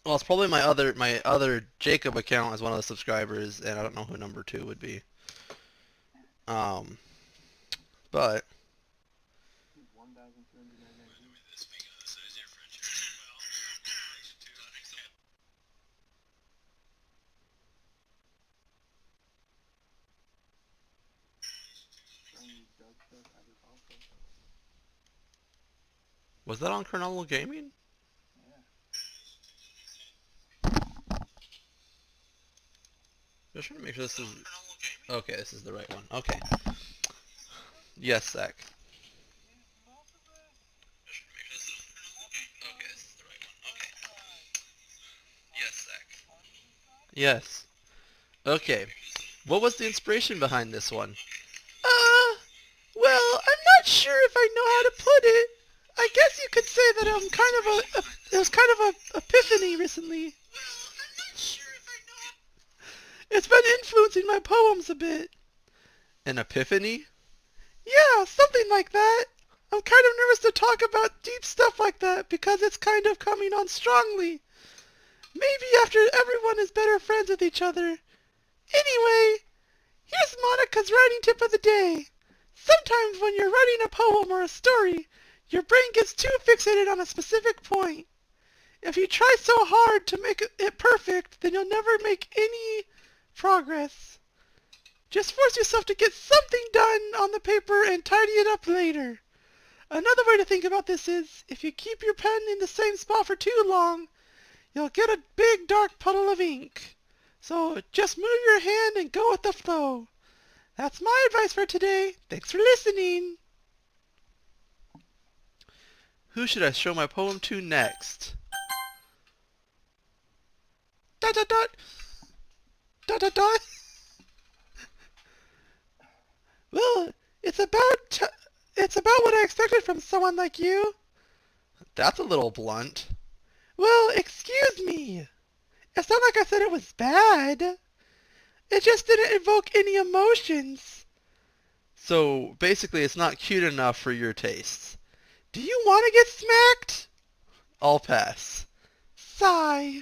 Well, it's probably my other Jacob account as one of the subscribers, and I don't know who number two would be. Um, but was that on Chronological Gaming? Just trying to make sure this is okay. This is the right one. Okay. Yes, Zach. Yes. Okay. What was the inspiration behind this one? Uh, well, I'm not sure if I know how to put it. I guess you could say that I'm kind of it was kind of a epiphany recently. It's been influencing my poems a bit. An epiphany? Yeah, something like that. I'm kind of nervous to talk about deep stuff like that because it's kind of coming on strongly. Maybe after everyone is better friends with each other. Anyway, here's Monica's writing tip of the day. Sometimes when you're writing a poem or a story, your brain gets too fixated on a specific point. If you try so hard to make it perfect, then you'll never make any progress. Just force yourself to get something done on the paper and tidy it up later. Another way to think about this is, if you keep your pen in the same spot for too long, you'll get a big dark puddle of ink. So just move your hand and go with the flow. That's my advice for today. Thanks for listening. Who should I show my poem to next? Dot dot dot. Dot dot dot. Well, it's about what I expected from someone like you. That's a little blunt. Well, excuse me. It's not like I said it was bad. It just didn't evoke any emotions. So basically, it's not cute enough for your tastes. Do you want to get smacked? I'll pass. Sigh.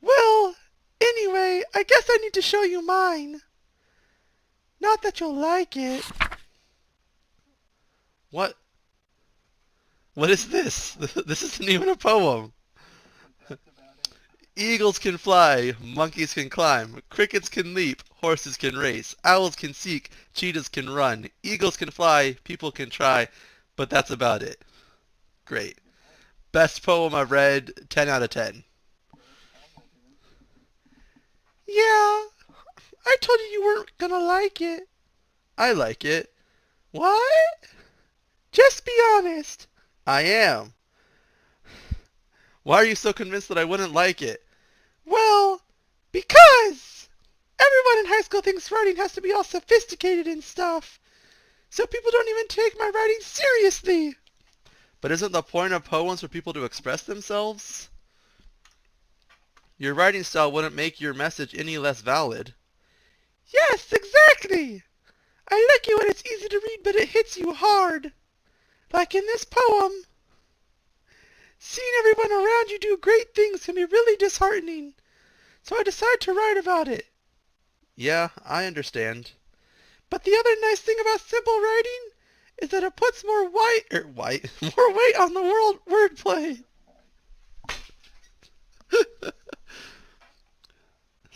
Well, anyway, I guess I need to show you mine. Not that you'll like it. What? What is this? This isn't even a poem. Eagles can fly, monkeys can climb, crickets can leap, horses can race, owls can seek, cheetahs can run, eagles can fly, people can try, but that's about it. Great. Best poem I've read, 10 out of 10. Yeah, I told you weren't gonna like it. I like it. What? Just be honest. I am. Why are you so convinced that I wouldn't like it? Well, because everyone in high school thinks writing has to be all sophisticated and stuff. So people don't even take my writing seriously. But isn't the point of poems for people to express themselves? Your writing style wouldn't make your message any less valid. Yes, exactly. I like it when it's easy to read but it hits you hard. Like in this poem. Seeing everyone around you do great things can be really disheartening. So I decided to write about it. Yeah, I understand. But the other nice thing about simple writing is that it puts more more weight on the wordplay.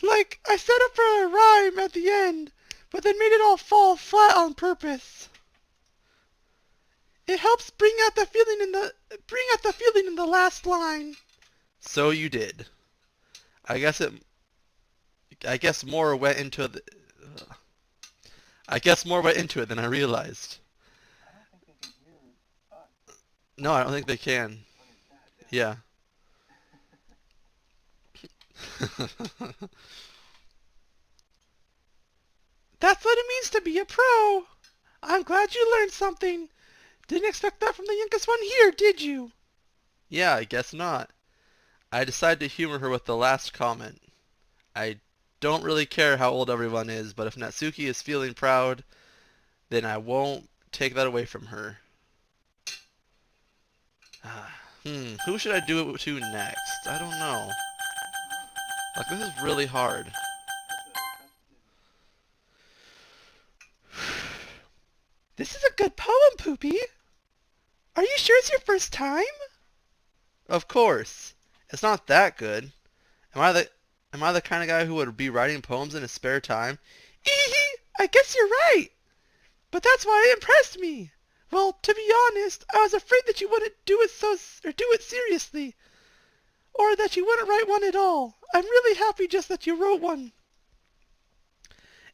Like, I set up for a rhyme at the end, but then made it all fall flat on purpose. It helps bring out the feeling in the last line. So you did. I guess it. I guess more went into the. I guess more went into it than I realized. No, I don't think they can. Yeah. That's what it means to be a pro. I'm glad you learned something. Didn't expect that from the youngest one here, did you? Yeah, I guess not. I decided to humor her with the last comment. I don't really care how old everyone is, but if Natsuki is feeling proud, then I won't take that away from her. Who should I do it to next? I don't know. Like, this is really hard. This is a good poem, Poopy. Are you sure it's your first time? Of course. It's not that good. Am I the am I the kind of guy who would be writing poems in his spare time? Eehee, I guess you're right. But that's why it impressed me. Well, to be honest, I was afraid that you wouldn't do it seriously, or that you wouldn't write one at all. I'm really happy just that you wrote one.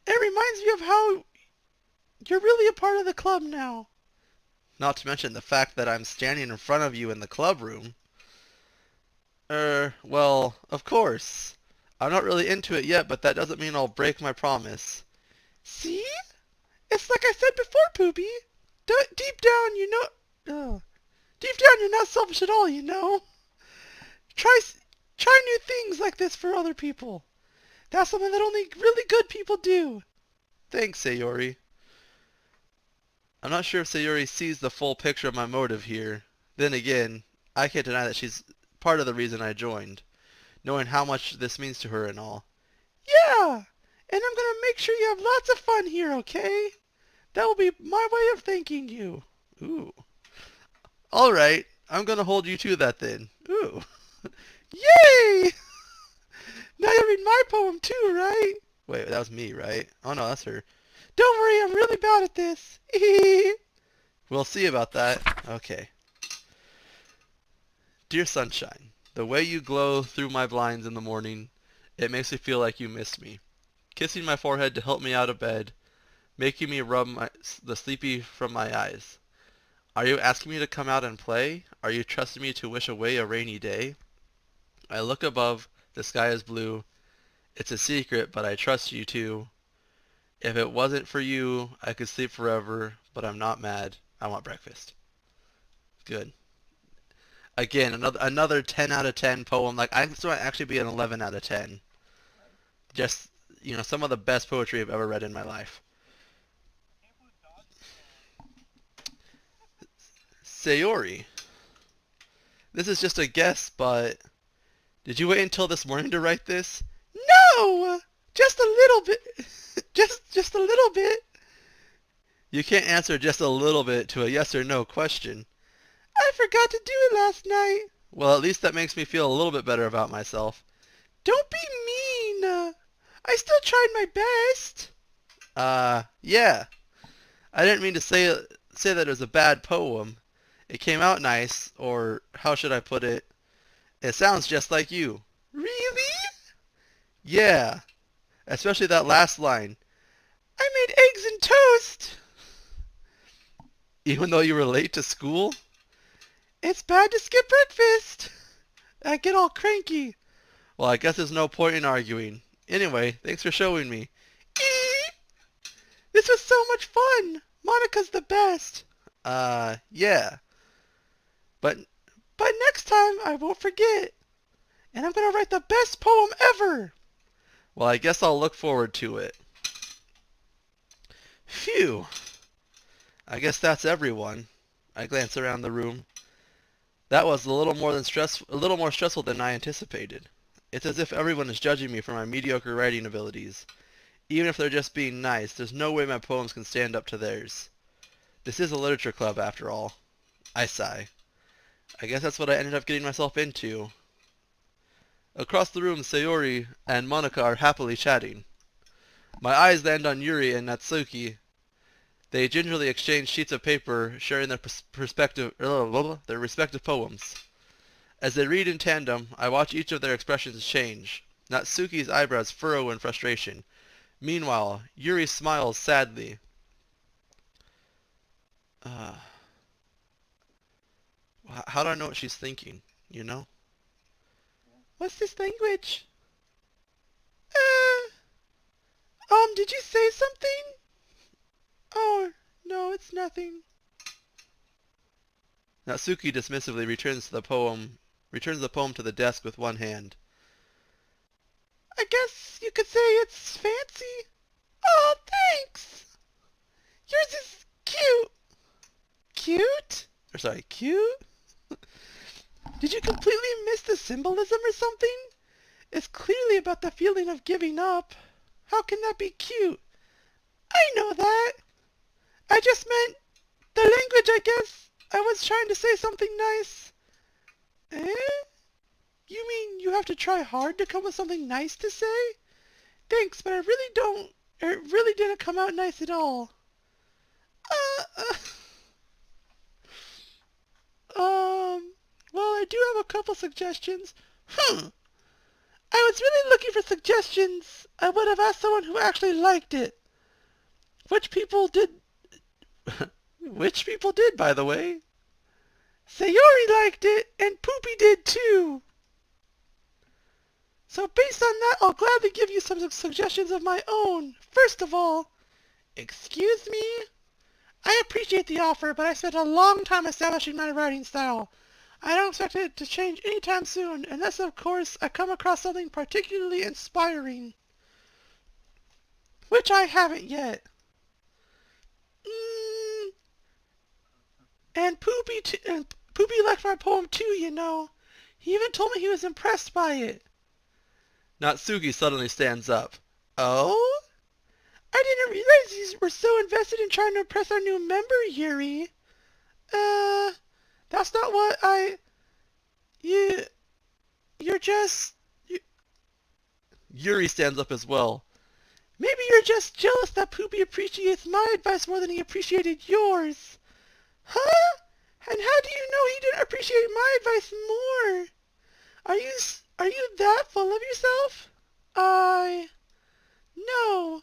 It reminds me of how you're really a part of the club now. Not to mention the fact that I'm standing in front of you in the club room. Well, of course. I'm not really into it yet, but that doesn't mean I'll break my promise. See? It's like I said before, Poopy. Deep down, you know... deep down, you're not selfish at all, you know? Try, try new things like this for other people. That's something that only really good people do. Thanks, Sayori. I'm not sure if Sayori sees the full picture of my motive here. Then again, I can't deny that she's part of the reason I joined, knowing how much this means to her and all. Yeah, and I'm gonna make sure you have lots of fun here, okay? That will be my way of thanking you. Ooh. Alright, I'm gonna hold you to that then. Ooh. Yay! Now you read my poem too, right? Wait, that was me, right? Oh no, that's her. Don't worry, I'm really bad at this. We'll see about that. Okay. Dear Sunshine, the way you glow through my blinds in the morning, it makes me feel like you miss me. Kissing my forehead to help me out of bed, making me rub the sleepy from my eyes. Are you asking me to come out and play? Are you trusting me to wish away a rainy day? I look above, the sky is blue. It's a secret, but I trust you too. If it wasn't for you, I could sleep forever, but I'm not mad. I want breakfast. Good. Again, another 10 out of 10 poem. Like, this might actually be an 11 out of 10. Just, some of the best poetry I've ever read in my life. Sayori, this is just a guess, but did you wait until this morning to write this? No! Just a little bit. just a little bit. You can't answer just a little bit to a yes or no question. I forgot to do it last night. Well, at least that makes me feel a little bit better about myself. Don't be mean. I still tried my best. Yeah. I didn't mean to say that it was a bad poem. It came out nice, or how should I put it? It sounds just like you. Really? Yeah. Especially that last line. I made eggs and toast. Even though you were late to school? It's bad to skip breakfast. I get all cranky. Well, I guess there's no point in arguing. Anyway, thanks for showing me. This was so much fun. Monica's the best. Yeah. But next time I won't forget. And I'm gonna write the best poem ever. well, I guess I'll look forward to it. Phew. I guess that's everyone. I glance around the room. That was a little more stressful than I anticipated. It's as if everyone is judging me for my mediocre writing abilities. Even if they're just being nice, there's no way my poems can stand up to theirs. This is a literature club, after all. I sigh. I guess that's what I ended up getting myself into. Across the room, Sayori and Monica are happily chatting. My eyes land on Yuri and Natsuki. They gingerly exchange sheets of paper, sharing their respective poems. As they read in tandem, I watch each of their expressions change. Natsuki's eyebrows furrow in frustration. Meanwhile, Yuri smiles sadly. How do I know what she's thinking, you know? What's this language? Did you say something? Oh, no, it's nothing. Natsuki dismissively returns the poem to the desk with one hand. I guess you could say it's fancy. Oh, thanks. Yours is cute. Cute? Cute? Did you completely miss the symbolism or something? It's clearly about the feeling of giving up. How can that be cute? I know that. I just meant the language, I guess. I was trying to say something nice. Eh? You mean you have to try hard to come with something nice to say? Thanks, but I really don't. It really didn't come out nice at all. Uh, uh, well, I do have a couple suggestions. I was really looking for suggestions. I would have asked someone who actually liked it. Which people did? Which people did, by the way? Sayori liked it, and Poopy did too. So based on that, I'll gladly give you some suggestions of my own. First of all, excuse me? I appreciate the offer, but I spent a long time establishing my writing style. I don't expect it to change anytime soon, unless of course I come across something particularly inspiring. Which I haven't yet. And Poopy liked my poem too, you know. He even told me he was impressed by it. Natsuki suddenly stands up. Oh? I didn't realize you were so invested in trying to impress our new member, Yuri. That's not what you're just... Yuri stands up as well. Maybe you're just jealous that Poopy appreciates my advice more than he appreciated yours. Huh? And how do you know he didn't appreciate my advice more? Are you that full of yourself? No.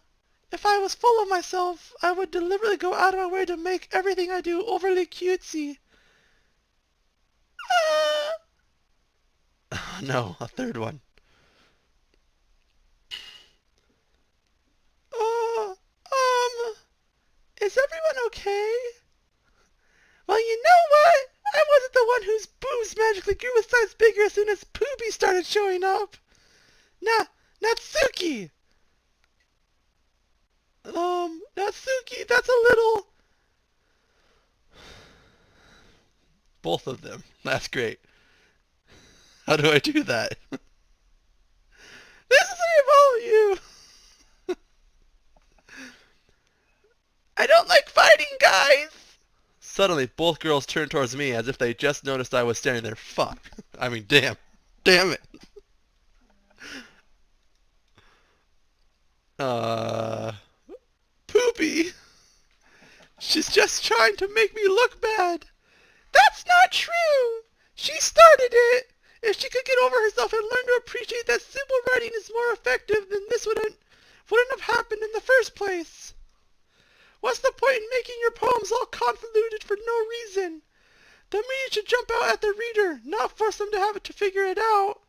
If I was full of myself, I would deliberately go out of my way to make everything I do overly cutesy. No, a third one. Is everyone okay? Well, you know what? I wasn't the one whose boobs magically grew a size bigger as soon as Poopy started showing up. Natsuki! Natsuki, that's a little... Both of them. That's great. How do I do that? This is all of you! I don't like fighting, guys! Suddenly, both girls turn towards me as if they just noticed I was standing there. Fuck. I mean, damn. Damn it. Poopy! She's just trying to make me look bad. That's not true! She started it! If she could get over herself and learn to appreciate that simple writing is more effective, then this wouldn't have happened in the first place. What's the point in making your poems all convoluted for no reason? The meaning should jump out at the reader, not force them to have to figure it out.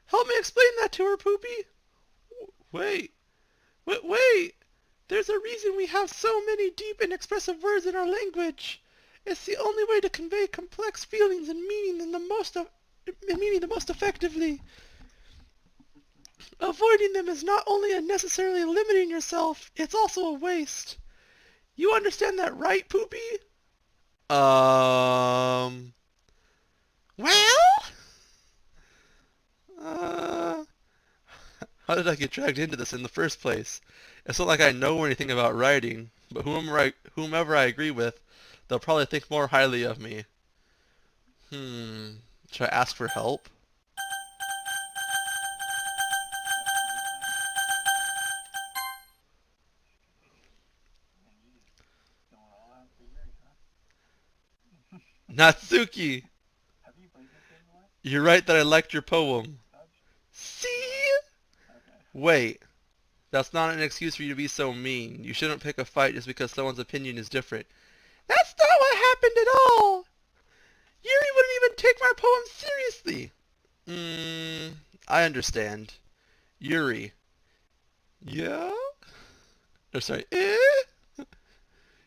Help me explain that to her, Poopy. Wait. There's a reason we have so many deep and expressive words in our language. It's the only way to convey complex feelings and meaning the most effectively. Avoiding them is not only unnecessarily limiting yourself, it's also a waste. You understand that, right, Poopy? How did I get dragged into this in the first place? It's not like I know anything about writing, but whomever I agree with, they'll probably think more highly of me. Should I ask for help? Natsuki! You're right that I liked your poem. See? Wait. That's not an excuse for you to be so mean. You shouldn't pick a fight just because someone's opinion is different. That's not what happened at all. Yuri wouldn't even take my poem seriously. I understand. Yuri. Yeah? Or sorry,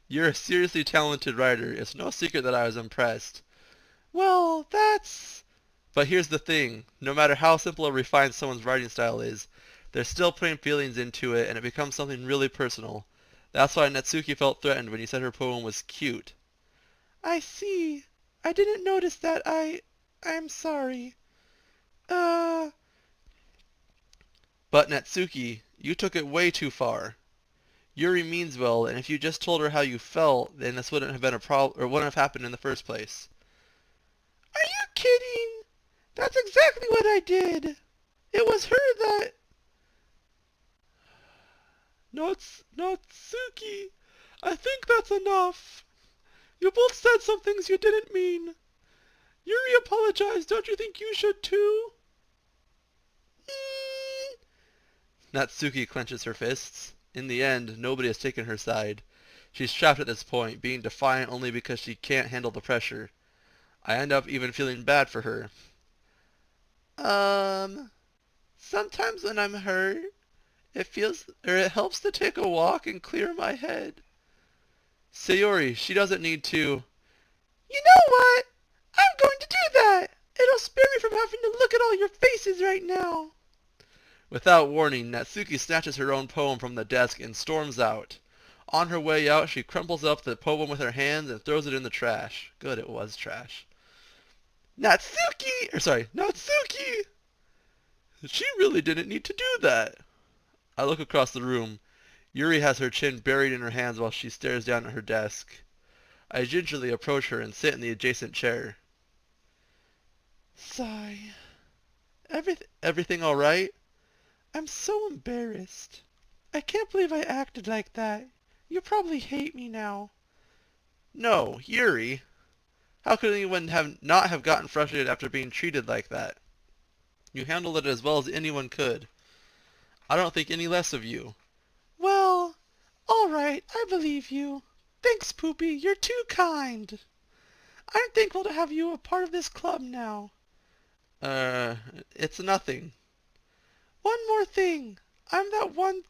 You're a seriously talented writer. It's no secret that I was impressed. Well, that's... But here's the thing. No matter how simple or refined someone's writing style is, they're still putting feelings into it and it becomes something really personal. That's why Natsuki felt threatened when you said her poem was cute. I see. I didn't notice that I'm sorry. But Natsuki, you took it way too far. Yuri means well, and if you just told her how you felt, then this wouldn't have been a problem, or wouldn't have happened in the first place. Are you kidding? That's exactly what I did. It was her that... Natsuki, I think that's enough. You both said some things you didn't mean. Yuri apologized, don't you think you should too? Mm, Natsuki clenches her fists. In the end, nobody has taken her side. She's trapped at this point, being defiant only because she can't handle the pressure. I end up even feeling bad for her. sometimes when I'm hurt, it helps to take a walk and clear my head. Sayori, she doesn't need to. You know what? I'm going to do that. It'll spare me from having to look at all your faces right now. Without warning, Natsuki snatches her own poem from the desk and storms out. On her way out, she crumples up the poem with her hands and throws it in the trash. Good, it was trash. Natsuki! She really didn't need to do that. I look across the room. Yuri has her chin buried in her hands while she stares down at her desk. I gingerly approach her and sit in the adjacent chair. Sigh. Everything all right? I'm so embarrassed. I can't believe I acted like that. You probably hate me now. No, Yuri. How could anyone not have gotten frustrated after being treated like that? You handled it as well as anyone could. I don't think any less of you. Well, all right, I believe you. Thanks, Poopy. You're too kind. I'm thankful to have you a part of this club now. It's nothing. One more thing. I'm that one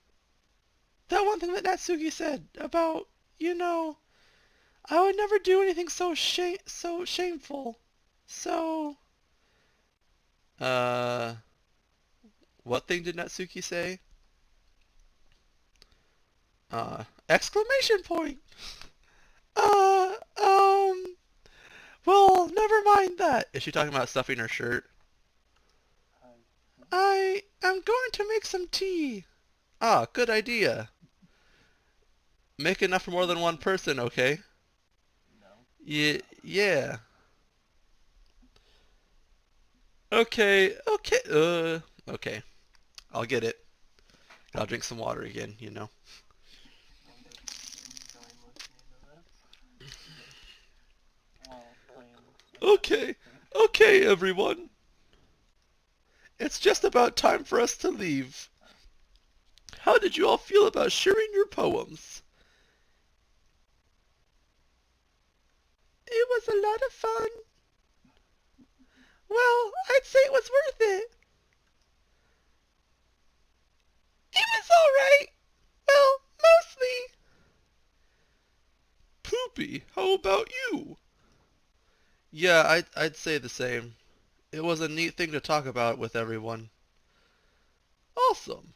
thing that Natsuki said about, I would never do anything so shameful. So, What thing did Natsuki say? exclamation point. Uh, um, well, never mind that. Is she talking about stuffing her shirt? I am going to make some tea. Ah, good idea. Make enough for more than one person, okay? Yeah. Okay. I'll get it. I'll drink some water again, you know. Okay, everyone. It's just about time for us to leave. How did you all feel about sharing your poems? It was a lot of fun. Well, I'd say it was worth it. It was alright. Well, mostly. Poopy, how about you? Yeah, I'd say the same. It was a neat thing to talk about with everyone. Awesome.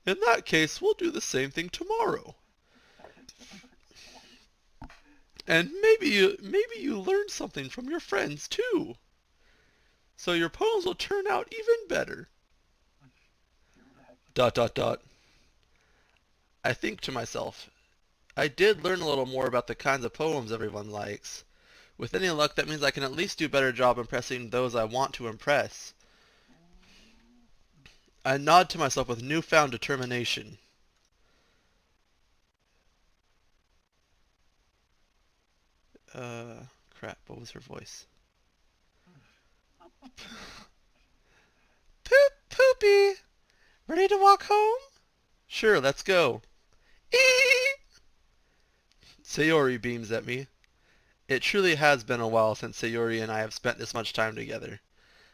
In that case, we'll do the same thing tomorrow. And maybe you learned something from your friends too. So your poems will turn out even better. ... I think to myself, I did learn a little more about the kinds of poems everyone likes. With any luck, that means I can at least do a better job impressing those I want to impress. I nod to myself with newfound determination. Crap, what was her voice? Poopy. Ready to walk home? Sure, let's go. Eee! Sayori beams at me. It truly has been a while since Sayori and I have spent this much time together.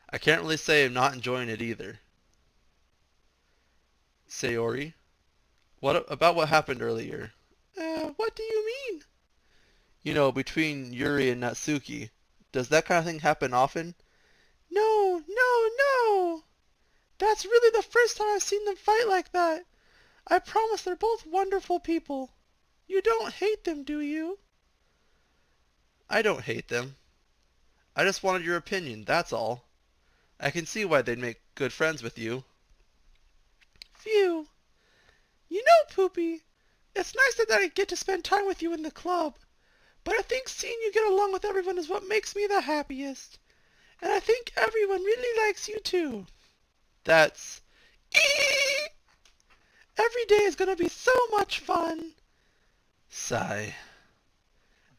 I can't really say I'm not enjoying it either. Sayori, what happened earlier? What do you mean? You know, between Yuri and Natsuki. Does that kind of thing happen often? No. That's really the first time I've seen them fight like that. I promise they're both wonderful people. You don't hate them, do you? I don't hate them. I just wanted your opinion, that's all. I can see why they'd make good friends with you. Phew. You know, Poopy, it's nice that I get to spend time with you in the club, but I think seeing you get along with everyone is what makes me the happiest. And I think everyone really likes you too. That's... Every day is gonna be so much fun. Sigh.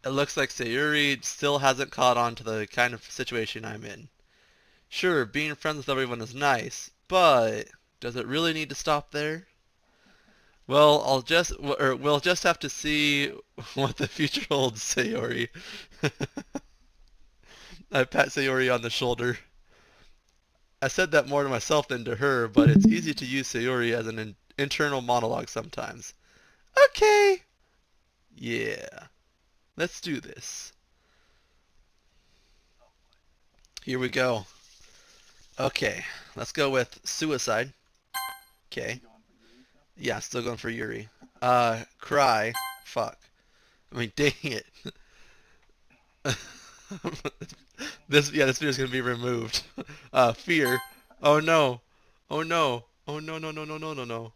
It looks like Sayuri still hasn't caught on to the kind of situation I'm in. Sure, being friends with everyone is nice, but does it really need to stop there? Well, we'll just have to see what the future holds, Sayori. I pat Sayori on the shoulder. I said that more to myself than to her, but it's easy to use Sayori as an internal monologue sometimes. Okay. Yeah, let's do this. Here we go. Okay, let's go with suicide. Okay. Yeah, still going for Yuri. Cry. Fuck. I mean, dang it. This video's gonna be removed. Fear. Oh no. Oh no. Oh no no no no no no no.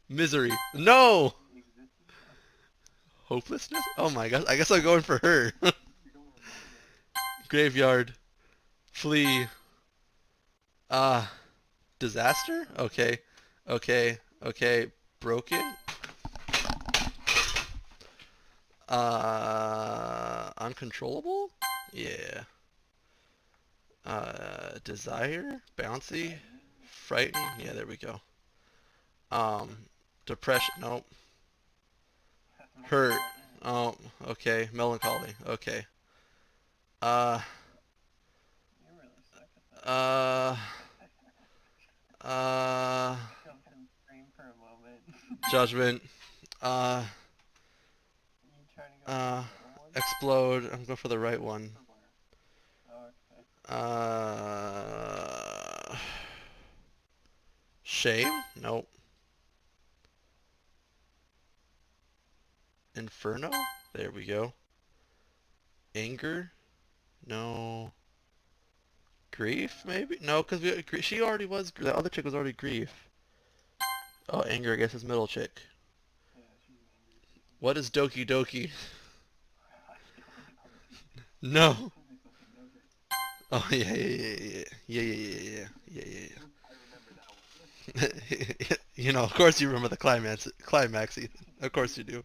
Misery. No. Hopelessness. Oh my gosh. I guess I'm going for her. Graveyard. Flee. Uh, disaster. Okay. Okay. Okay. Broken. Uncontrollable. Yeah. Desire. Bouncy. Frightening. Yeah, there we go. Depression. Nope. Hurt. Oh, okay. Melancholy. Okay. Uh, uh, uh, judgment. Uh, uh, explode. I'm going for the right one. Shame? Nope. Inferno? There we go. Anger? No. Grief, maybe? No, because she already was. The other chick was already grief. Oh, anger, I guess is middle chick. What is Doki Doki? No. Oh, yeah, yeah, yeah, yeah. Yeah, yeah, yeah, yeah, yeah, yeah. You know, of course you remember the climax, Ethan. Of course you do.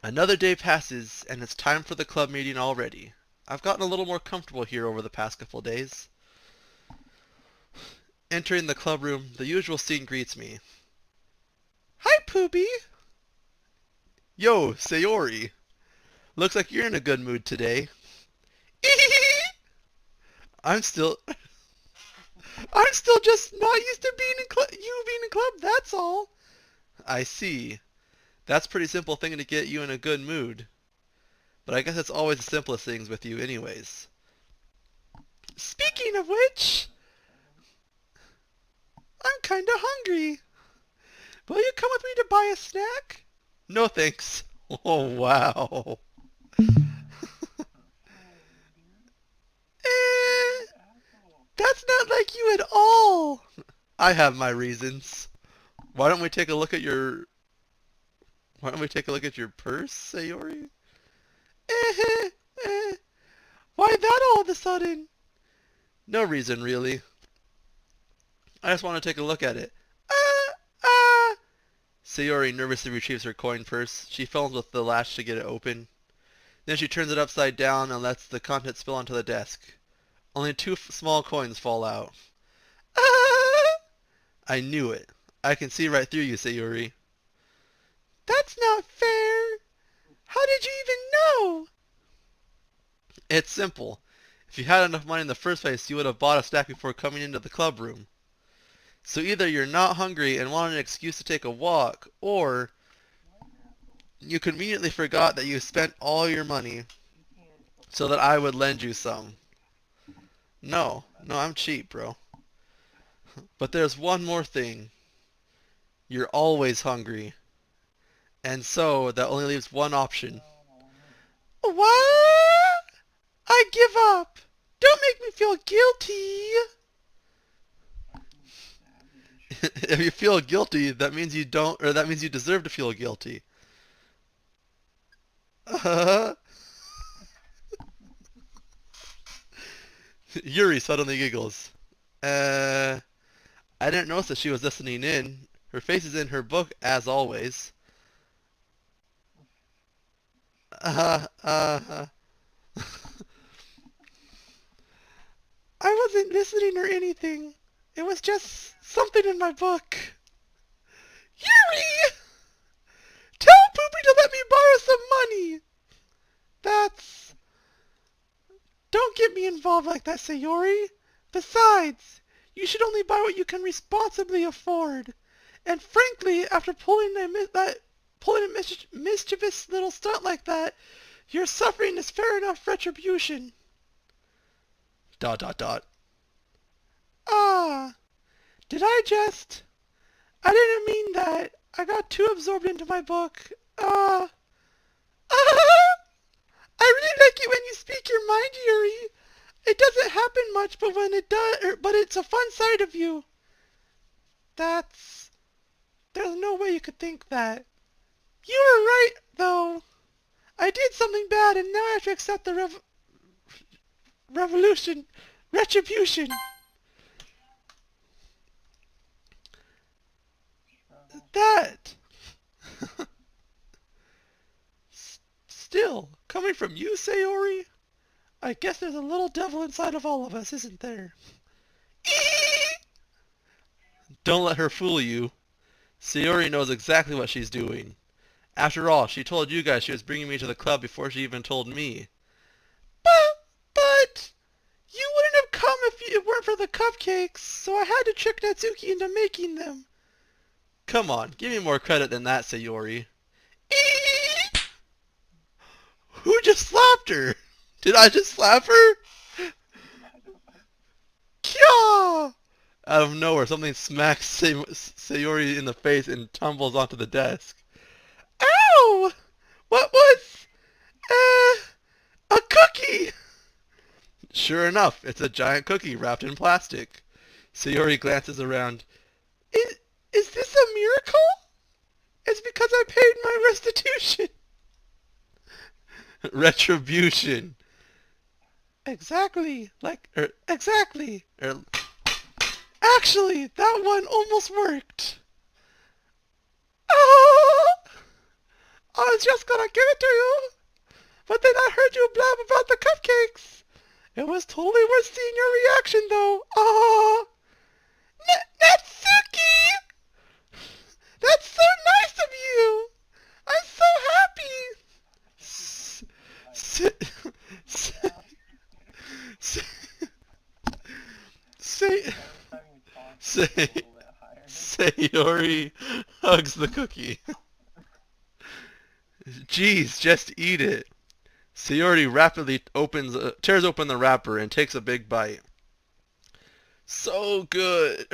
Another day passes, and it's time for the club meeting already. I've gotten a little more comfortable here over the past couple days. Entering the club room, the usual scene greets me. Hi, Poopy. Yo, Sayori. Looks like you're in a good mood today. I'm still... I'm still just not used to you being in club, that's all. I see. That's a pretty simple thing to get you in a good mood. But I guess it's always the simplest things with you anyways. Speaking of which, I'm kinda hungry. Will you come with me to buy a snack? No thanks. Oh, wow. That's not like you at all. I have my reasons. Why don't we take a look at your... Why don't we take a look at your purse, Sayori? Why that all of a sudden? No reason, really. I just want to take a look at it. Sayori nervously retrieves her coin purse. She fumbles with the latch to get it open. Then she turns it upside down and lets the contents spill onto the desk. Only two small coins fall out. I knew it. I can see right through you, Sayori. That's not fair. How did you even know? It's simple. If you had enough money in the first place, you would have bought a stack before coming into the club room. So either you're not hungry and want an excuse to take a walk, or you conveniently forgot that you spent all your money so that I would lend you some. No, I'm cheap, bro. But there's one more thing. You're always hungry. And so that only leaves one option. What? I give up. Don't make me feel guilty. If you feel guilty, that means you don't, or that means you deserve to feel guilty. Yuri suddenly giggles. I didn't notice that she was listening in. Her face is in her book, as always. Uh, uh, I wasn't listening or anything. It was just something in my book. Yuri! Tell Poopy to let me borrow some money. That's... Don't get me involved like that, Sayori. Besides, you should only buy what you can responsibly afford. And frankly, after pulling a mischievous little stunt like that, your suffering is fair enough retribution. ... Ah, did I just... I didn't mean that. I got too absorbed into my book. I really like it when you speak your mind, Yuri. It doesn't happen much, but when it does, but it's a fun side of you. There's no way you could think that. You were right, though. I did something bad, and now I have to accept the retribution. That. Still, coming from you, Sayori, I guess there's a little devil inside of all of us, isn't there? Don't let her fool you. Sayori knows exactly what she's doing. After all, she told you guys she was bringing me to the club before she even told me. But you wouldn't have come if it weren't for the cupcakes, so I had to trick Natsuki into making them. Come on, give me more credit than that, Sayori. Who just slapped her? Did I just slap her? Kya! Out of nowhere, something smacks Sayori in the face and tumbles onto the desk. Ow! What was... a cookie! Sure enough, it's a giant cookie wrapped in plastic. Sayori glances around. Is this a miracle? It's because I paid my restitution. Retribution. Exactly. Exactly. Actually, that one almost worked. Oh! I was just gonna give it to you, but then I heard you blab about the cupcakes. It was totally worth seeing your reaction, though. Oh! Natsuki! That's so nice of you! I'm so happy! Sayori hugs the cookie. Jeez, just eat it. Sayori rapidly tears open the wrapper and takes a big bite. So good.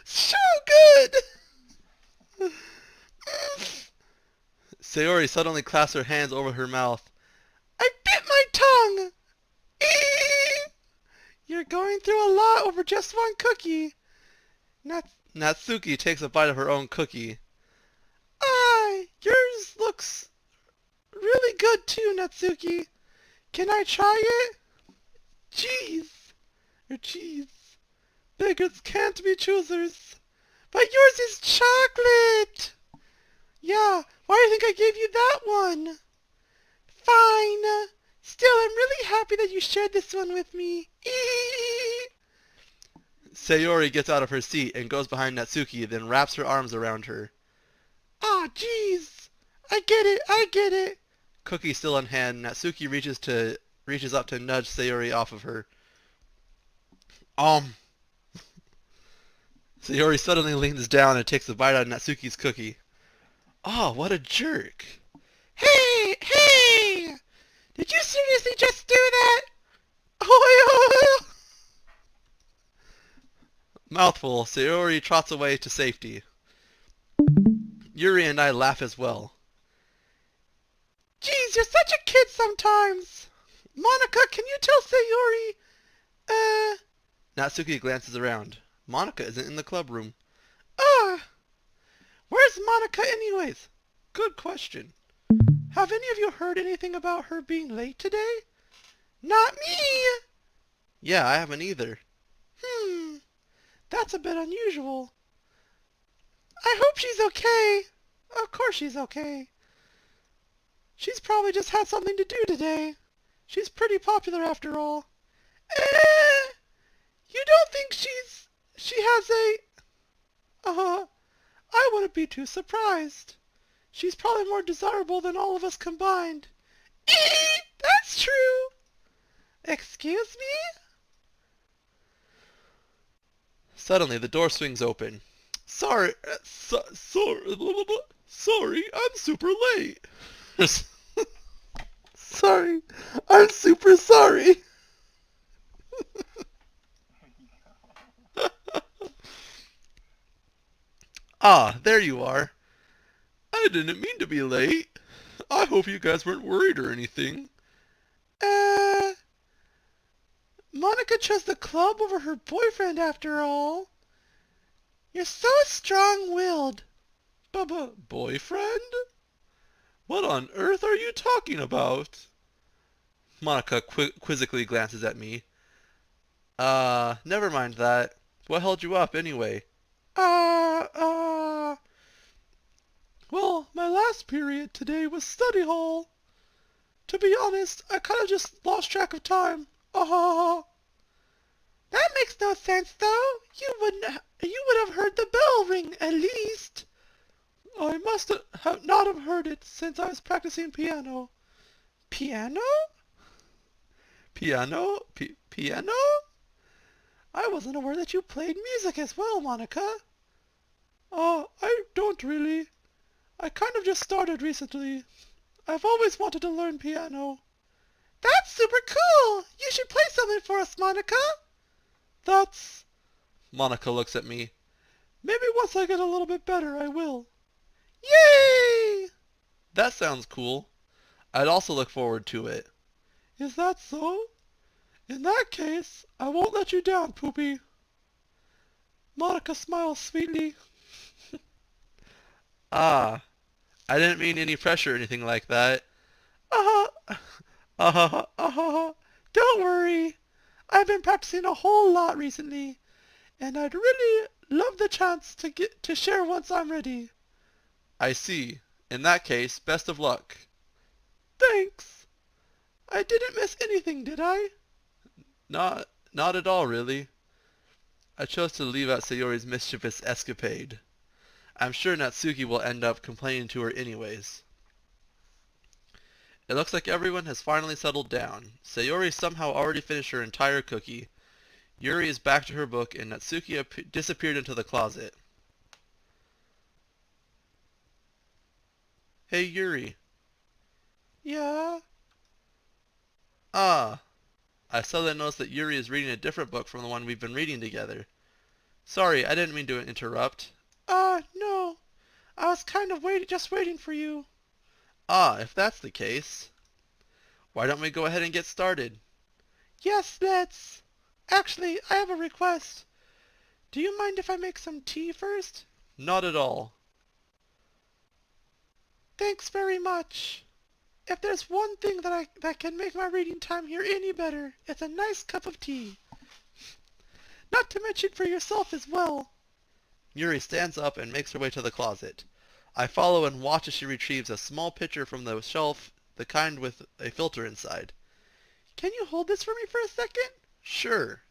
So good! Sayori suddenly clasps her hands over her mouth. I bit my tongue! You're going through a lot over just one cookie. Natsuki takes a bite of her own cookie. Yours looks really good too, Natsuki. Can I try it? Cheese. Beggars can't be choosers. But yours is chocolate! Yeah, why do you think I gave you that one? Fine. Still, I'm really happy that you shared this one with me. Sayori gets out of her seat and goes behind Natsuki, then wraps her arms around her. Ah, jeez. I get it. Cookie still in hand, Natsuki reaches up to nudge Sayori off of her. Sayori suddenly leans down and takes a bite out of Natsuki's cookie. Oh, what a jerk. Hey! Did you seriously just do that? Oh, Mouthful, Sayori trots away to safety. Yuri and I laugh as well. Jeez, you're such a kid sometimes. Monica, can you tell Sayori, Natsuki glances around. Monica isn't in the club room. uh, where's Monica anyways? Good question. Have any of you heard anything about her being late today? Not me! Yeah, I haven't either. That's a bit unusual. I hope she's okay. Of course she's okay. She's probably just had something to do today. She's pretty popular after all. You don't think she has I wouldn't be too surprised. She's probably more desirable than all of us combined. That's true. Excuse me? Suddenly, the door swings open. Sorry, sorry, I'm super late. Sorry, I'm super sorry. Ah, there you are. I didn't mean to be late. I hope you guys weren't worried or anything. Monica chose the club over her boyfriend after all. You're so strong-willed. Boyfriend? What on earth are you talking about? Monica quizzically glances at me. Never mind that. What held you up anyway? Well, my last period today was study hall. To be honest, I kind of just lost track of time. That makes no sense, though. You would have heard the bell ring, at least. I must not have heard it since I was practicing piano. Piano? Piano? Piano? I wasn't aware that you played music as well, Monica. I don't really. I kind of just started recently. I've always wanted to learn piano. That's super cool! You should play something for us, Monica! That's... Monica looks at me. Maybe once I get a little bit better, I will. Yay! That sounds cool. I'd also look forward to it. Is that so? In that case, I won't let you down, Poopy. Monica smiles sweetly. Ah, I didn't mean any pressure or anything like that. Don't worry. I've been practicing a whole lot recently, and I'd really love the chance to share once I'm ready. I see. In that case, best of luck. Thanks. I didn't miss anything, did I? Not at all, really. I chose to leave out Sayori's mischievous escapade. I'm sure Natsuki will end up complaining to her anyways. It looks like everyone has finally settled down. Sayori somehow already finished her entire cookie. Yuri is back to her book, and Natsuki disappeared into the closet. Hey, Yuri. Yeah? Ah, I suddenly noticed that Yuri is reading a different book from the one we've been reading together. Sorry, I didn't mean to interrupt. No. I was kind of just waiting for you. Ah, if that's the case, why don't we go ahead and get started? Yes, let's. Actually, I have a request. Do you mind if I make some tea first? Not at all. Thanks very much. If there's one thing that can make my reading time here any better, it's a nice cup of tea. Not to mention for yourself as well. Yuri stands up and makes her way to the closet. I follow and watch as she retrieves a small pitcher from the shelf, the kind with a filter inside. Can you hold this for me for a second? Sure.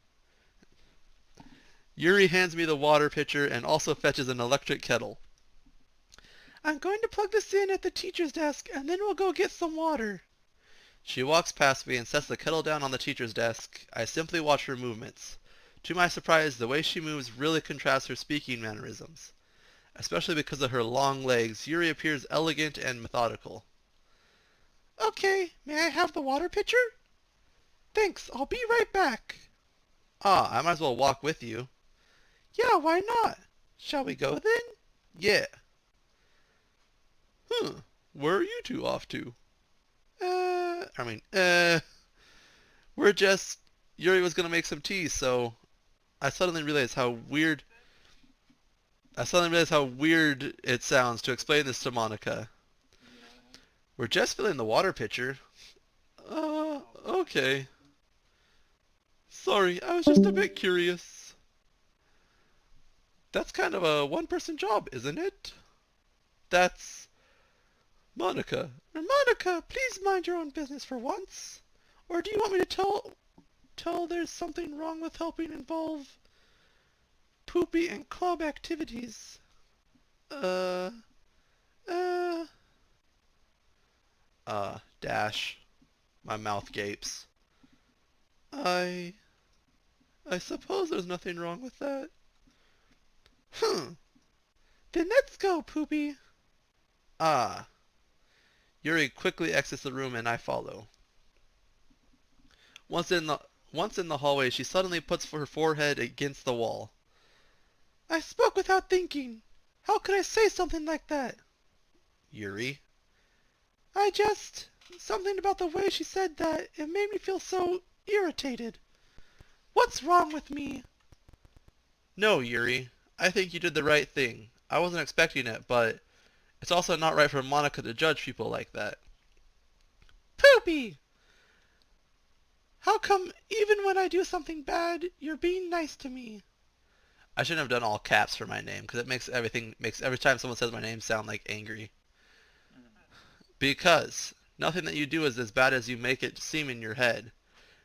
Yuri hands me the water pitcher and also fetches an electric kettle. I'm going to plug this in at the teacher's desk, and then we'll go get some water. She walks past me and sets the kettle down on the teacher's desk. I simply watch her movements. To my surprise, the way she moves really contrasts her speaking mannerisms. Especially because of her long legs, Yuri appears elegant and methodical. Okay, may I have the water pitcher? Thanks, I'll be right back. Ah, I might as well walk with you. Yeah, why not? Shall we go then? Yeah. Where are you two off to? I mean, we're just, Yuri was gonna make some tea, so I suddenly realized how weird, I suddenly realized how weird it sounds to explain this to Monica. We're just filling the water pitcher. Okay. Sorry, I was just a bit curious. That's kind of a one-person job, isn't it? That's Monica. Monica, please mind your own business for once. Or do you want me to tell there's something wrong with helping involve poopy and club activities? Uh, uh, dash. My mouth gapes. I, I suppose there's nothing wrong with that. Then let's go, Poopy. Ah. Yuri quickly exits the room and I follow. Once in the hallway, she suddenly puts her forehead against the wall. I spoke without thinking. How could I say something like that? Yuri. Something about the way she said that, it made me feel so irritated. What's wrong with me? No, Yuri. I think you did the right thing. I wasn't expecting it, but it's also not right for Monica to judge people like that. Poopy! How come even when I do something bad, you're being nice to me? I shouldn't have done all caps for my name, because it makes every time someone says my name sound like angry. Because nothing that you do is as bad as you make it seem in your head.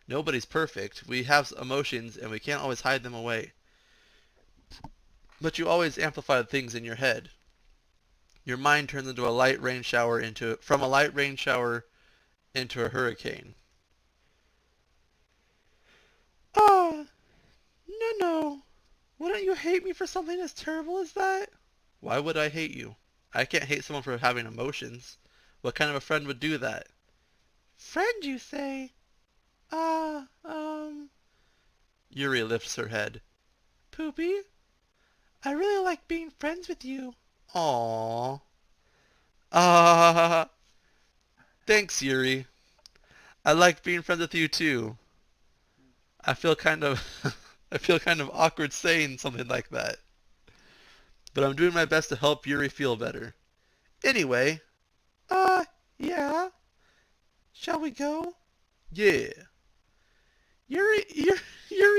Nobody's perfect. We have emotions and we can't always hide them away. But you always amplify the things in your head. Your mind turns into a light rain shower from a light rain shower into a hurricane. Ah, no. Wouldn't you hate me for something as terrible as that? Why would I hate you? I can't hate someone for having emotions. What kind of a friend would do that? Friend, you say? Yuri lifts her head. Poopy, I really like being friends with you. Aww. Ah, thanks, Yuri. I like being friends with you too. I feel kind of I feel kind of awkward saying something like that. But I'm doing my best to help Yuri feel better. Anyway, yeah. Shall we go? Yeah. Yuri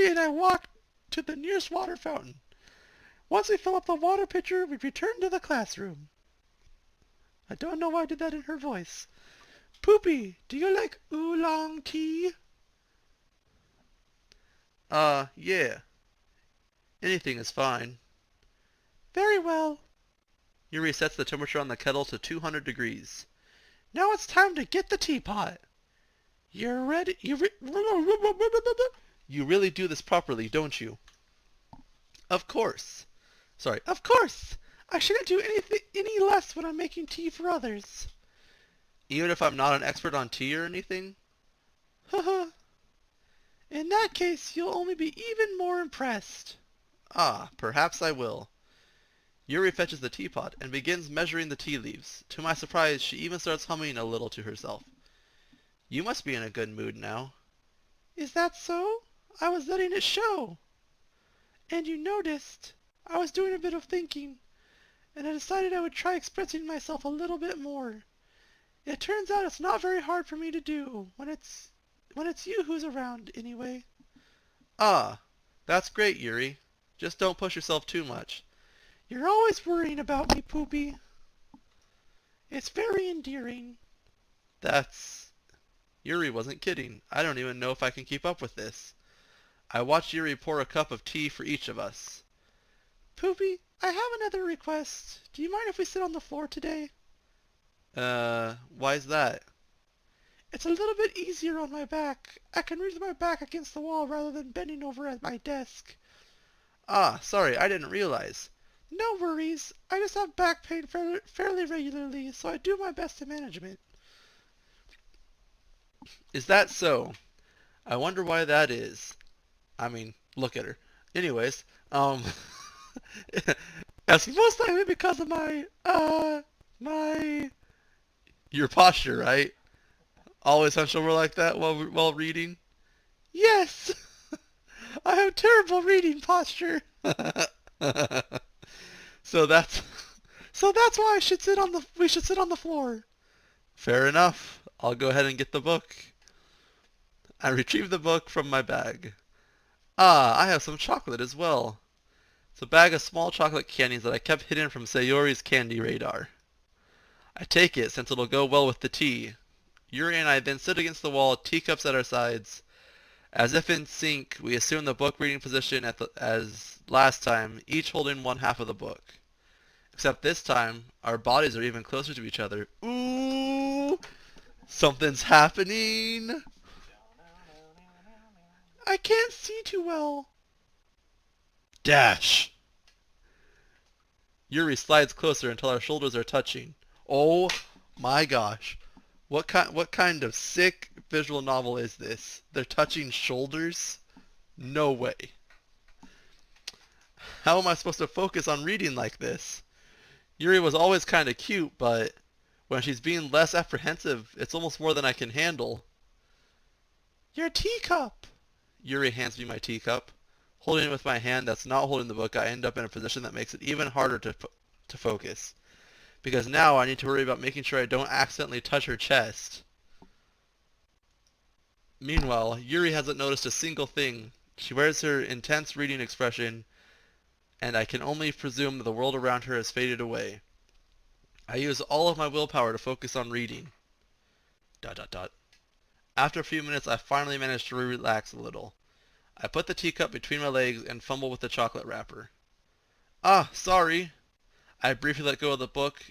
and I walked to the nearest water fountain. Once we fill up the water pitcher, we return to the classroom. I don't know why I did that in her voice. Poopy, do you like oolong tea? Yeah. Anything is fine. Very well. Yuri sets the temperature on the kettle to 200 degrees. Now it's time to get the teapot. You're ready. You really do this properly, don't you? Of course. Sorry, of course. I shouldn't do any less when I'm making tea for others. Even if I'm not an expert on tea or anything? Haha. In that case, you'll only be even more impressed. Ah, perhaps I will. Yuri fetches the teapot and begins measuring the tea leaves. To my surprise, she even starts humming a little to herself. You must be in a good mood now. Is that so? I was letting it show. And you noticed, I was doing a bit of thinking, and I decided I would try expressing myself a little bit more. It turns out it's not very hard for me to do, when it's you who's around, anyway. Ah, that's great, Yuri. Just don't push yourself too much. You're always worrying about me, Poopy. It's very endearing. Yuri wasn't kidding. I don't even know if I can keep up with this. I watched Yuri pour a cup of tea for each of us. Poopy, I have another request. Do you mind if we sit on the floor today? Why's that? It's a little bit easier on my back. I can reach my back against the wall rather than bending over at my desk. Ah, sorry, I didn't realize. No worries. I just have back pain fairly regularly, so I do my best to manage it. Is that so? I wonder why that is. I mean, look at her. Anyways, it's most likely because of your posture, right? Always hunched over like that while reading? Yes, I have terrible reading posture. So that's So that's why we should sit on the floor. fair enough. I'll go ahead and get the book. I retrieve the book from my bag. Ah, I have some chocolate as well. It's a bag of small chocolate candies that I kept hidden from Sayori's candy radar. I take it since it'll go well with the tea. Yuri and I then sit against the wall, teacups at our sides. As if in sync, we assume the book reading position as last time, each holding one half of the book. Except this time, our bodies are even closer to each other. Ooh! Something's happening! I can't see too well. Dash! Yuri slides closer until our shoulders are touching. Oh my gosh. What kind of sick visual novel is this? They're touching shoulders? No way. How am I supposed to focus on reading like this? Yuri was always kind of cute, but when she's being less apprehensive, it's almost more than I can handle. Your teacup. Yuri hands me my teacup. Holding it with my hand that's not holding the book, I end up in a position that makes it even harder to focus. Because now I need to worry about making sure I don't accidentally touch her chest. Meanwhile, Yuri hasn't noticed a single thing. She wears her intense reading expression, and I can only presume that the world around her has faded away. I use all of my willpower to focus on reading. Dot dot dot. After a few minutes, I finally manage to relax a little. I put the teacup between my legs and fumble with the chocolate wrapper. Ah, sorry. I briefly let go of the book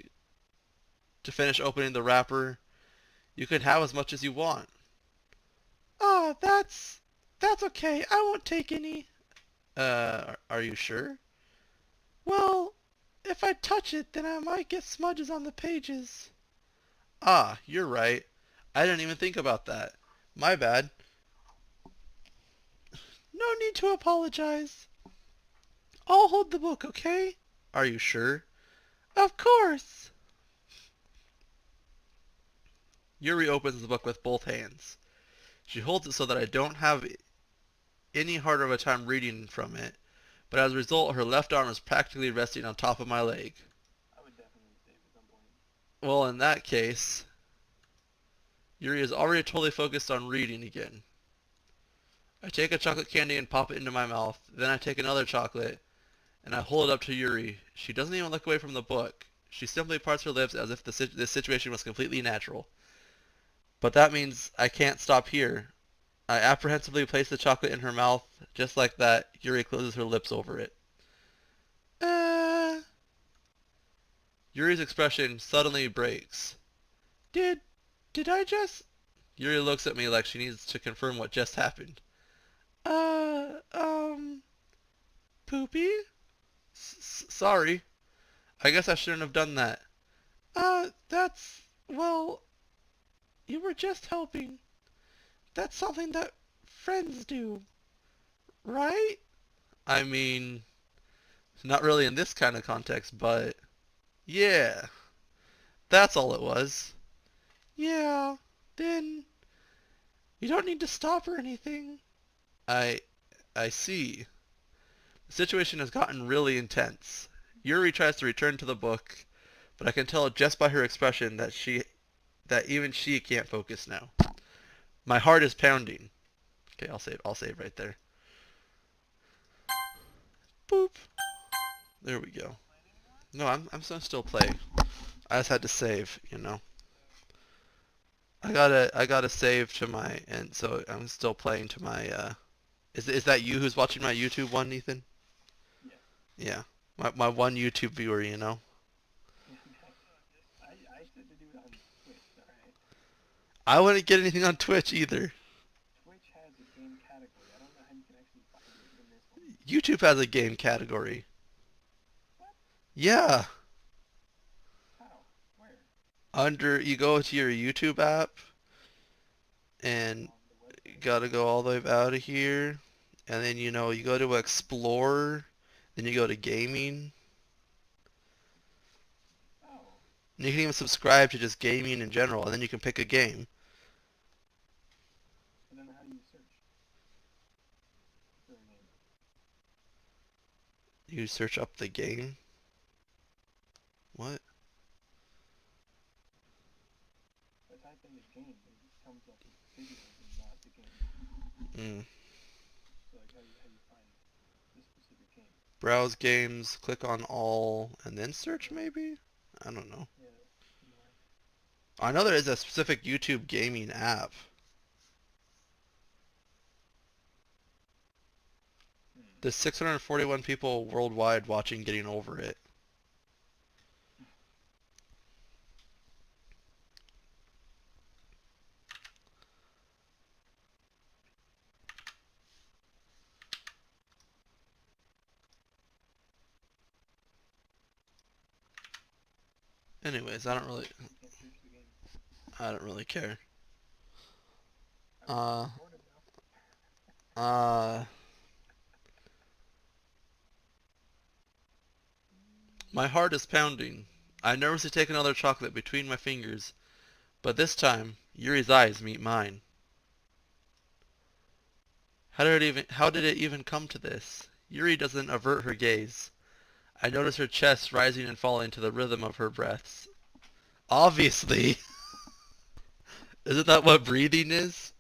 to finish opening the wrapper. You can have as much as you want. Ah, that's okay. I won't take any. Are you sure? Well, if I touch it, then I might get smudges on the pages. Ah, you're right. I didn't even think about that. My bad. No need to apologize. I'll hold the book, okay? Are you sure? Of course. Yuri opens the book with both hands. She holds it so that I don't have any harder of a time reading from it, but as a result, her left arm is practically resting on top of my leg. I would definitely save at some point. Well, in that case, Yuri is already totally focused on reading again. I take a chocolate candy and pop it into my mouth. Then I take another chocolate and I hold it up to Yuri. She doesn't even look away from the book. She simply parts her lips as if this situation was completely natural. But that means I can't stop here. I apprehensively place the chocolate in her mouth. Just like that, Yuri closes her lips over it. Uh, Yuri's expression suddenly breaks. did I just, Yuri looks at me like she needs to confirm what just happened. uh, um, poopy? Sorry. I guess I shouldn't have done that. Well, you were just helping. That's something that friends do, right? I mean, not really in this kind of context, but yeah, that's all it was. Yeah, then you don't need to stop or anything. I I see. The situation has gotten really intense. Yuri tries to return to the book, but I can tell just by her expression that even she can't focus now. My heart is pounding. Okay, I'll save right there. Boop. There we go. No, I'm still play. I just had to save. I gotta save to my and so I'm still playing to my is that you who's watching my YouTube one, Ethan? Yeah. My one YouTube viewer. I said to do it on Twitch, alright? I wouldn't get anything on Twitch either. Twitch has a game category. I don't know how you can actually find it in this one. YouTube has a game category. What? Yeah. How? Where? You go to your YouTube app and you gotta go all the way out of here and then you go to explore, then you go to gaming. Oh. And you can even subscribe to just gaming in general and then you can pick a game. You search up the game? What? I type in the game, it comes up with videos and not the game. So like how you find this specific game. Browse games, click on all, and then search maybe? I don't know. Yeah. I know there is a specific YouTube gaming app. There's 641 people worldwide watching Getting Over It. Anyways, I don't really care. My heart is pounding. I nervously take another chocolate between my fingers, but this time, Yuri's eyes meet mine. How did it even come to this? Yuri doesn't avert her gaze. I notice her chest rising and falling to the rhythm of her breaths. Obviously! Isn't that what breathing is?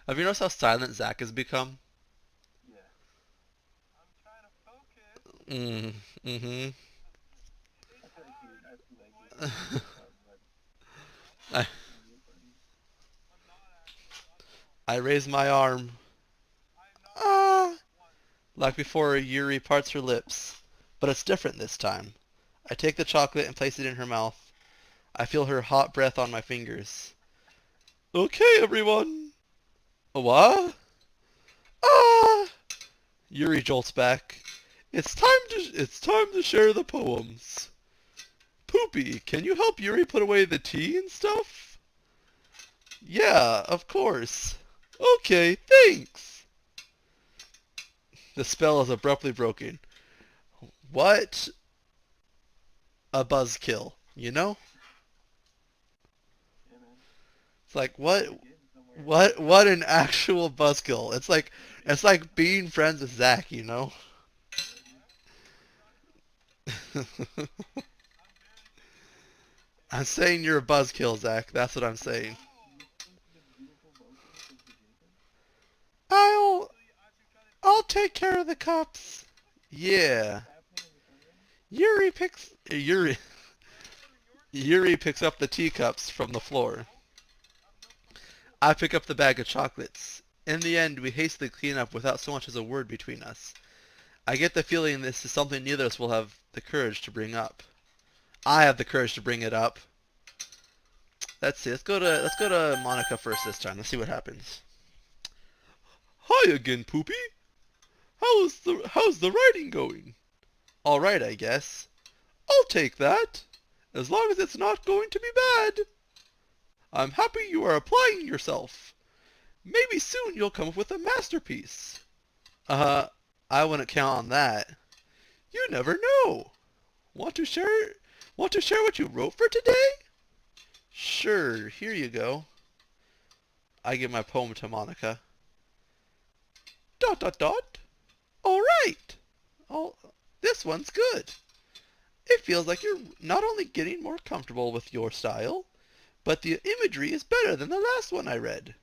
Have you noticed how silent Zach has become? Yeah. I'm trying to focus. I raise my arm. Ah! Like before, Yuri parts her lips. But it's different this time. I take the chocolate and place it in her mouth. I feel her hot breath on my fingers. Okay, everyone. What? Ah! Yuri jolts back. It's time to share the poems. Poopy, can you help Yuri put away the tea and stuff? Yeah, of course. Okay, thanks. The spell is abruptly broken. What a buzzkill, you know? Yeah, man. It's like what an actual buzzkill. It's like being friends with Zach, you know? I'm saying you're a buzzkill, Zach. That's what I'm saying. I'll I'll take care of the cups. Yeah. Yuri picks Yuri Yuri picks up the teacups from the floor. I pick up the bag of chocolates. In the end, we hastily clean up without so much as a word between us. I get the feeling this is something neither of us will have the courage to bring up. I have the courage to bring it up. Let's see. Let's go to Monica first this time. Let's see what happens. Hi again, Poopy. How's the writing going? All right, I guess. I'll take that, as long as it's not going to be bad. I'm happy you are applying yourself. Maybe soon you'll come up with a masterpiece. I wouldn't count on that. You never know. Want to share what you wrote for today? Sure, here you go. I give my poem to Monica. ... All right. Oh, this one's good. It feels like you're not only getting more comfortable with your style, but the imagery is better than the last one I read.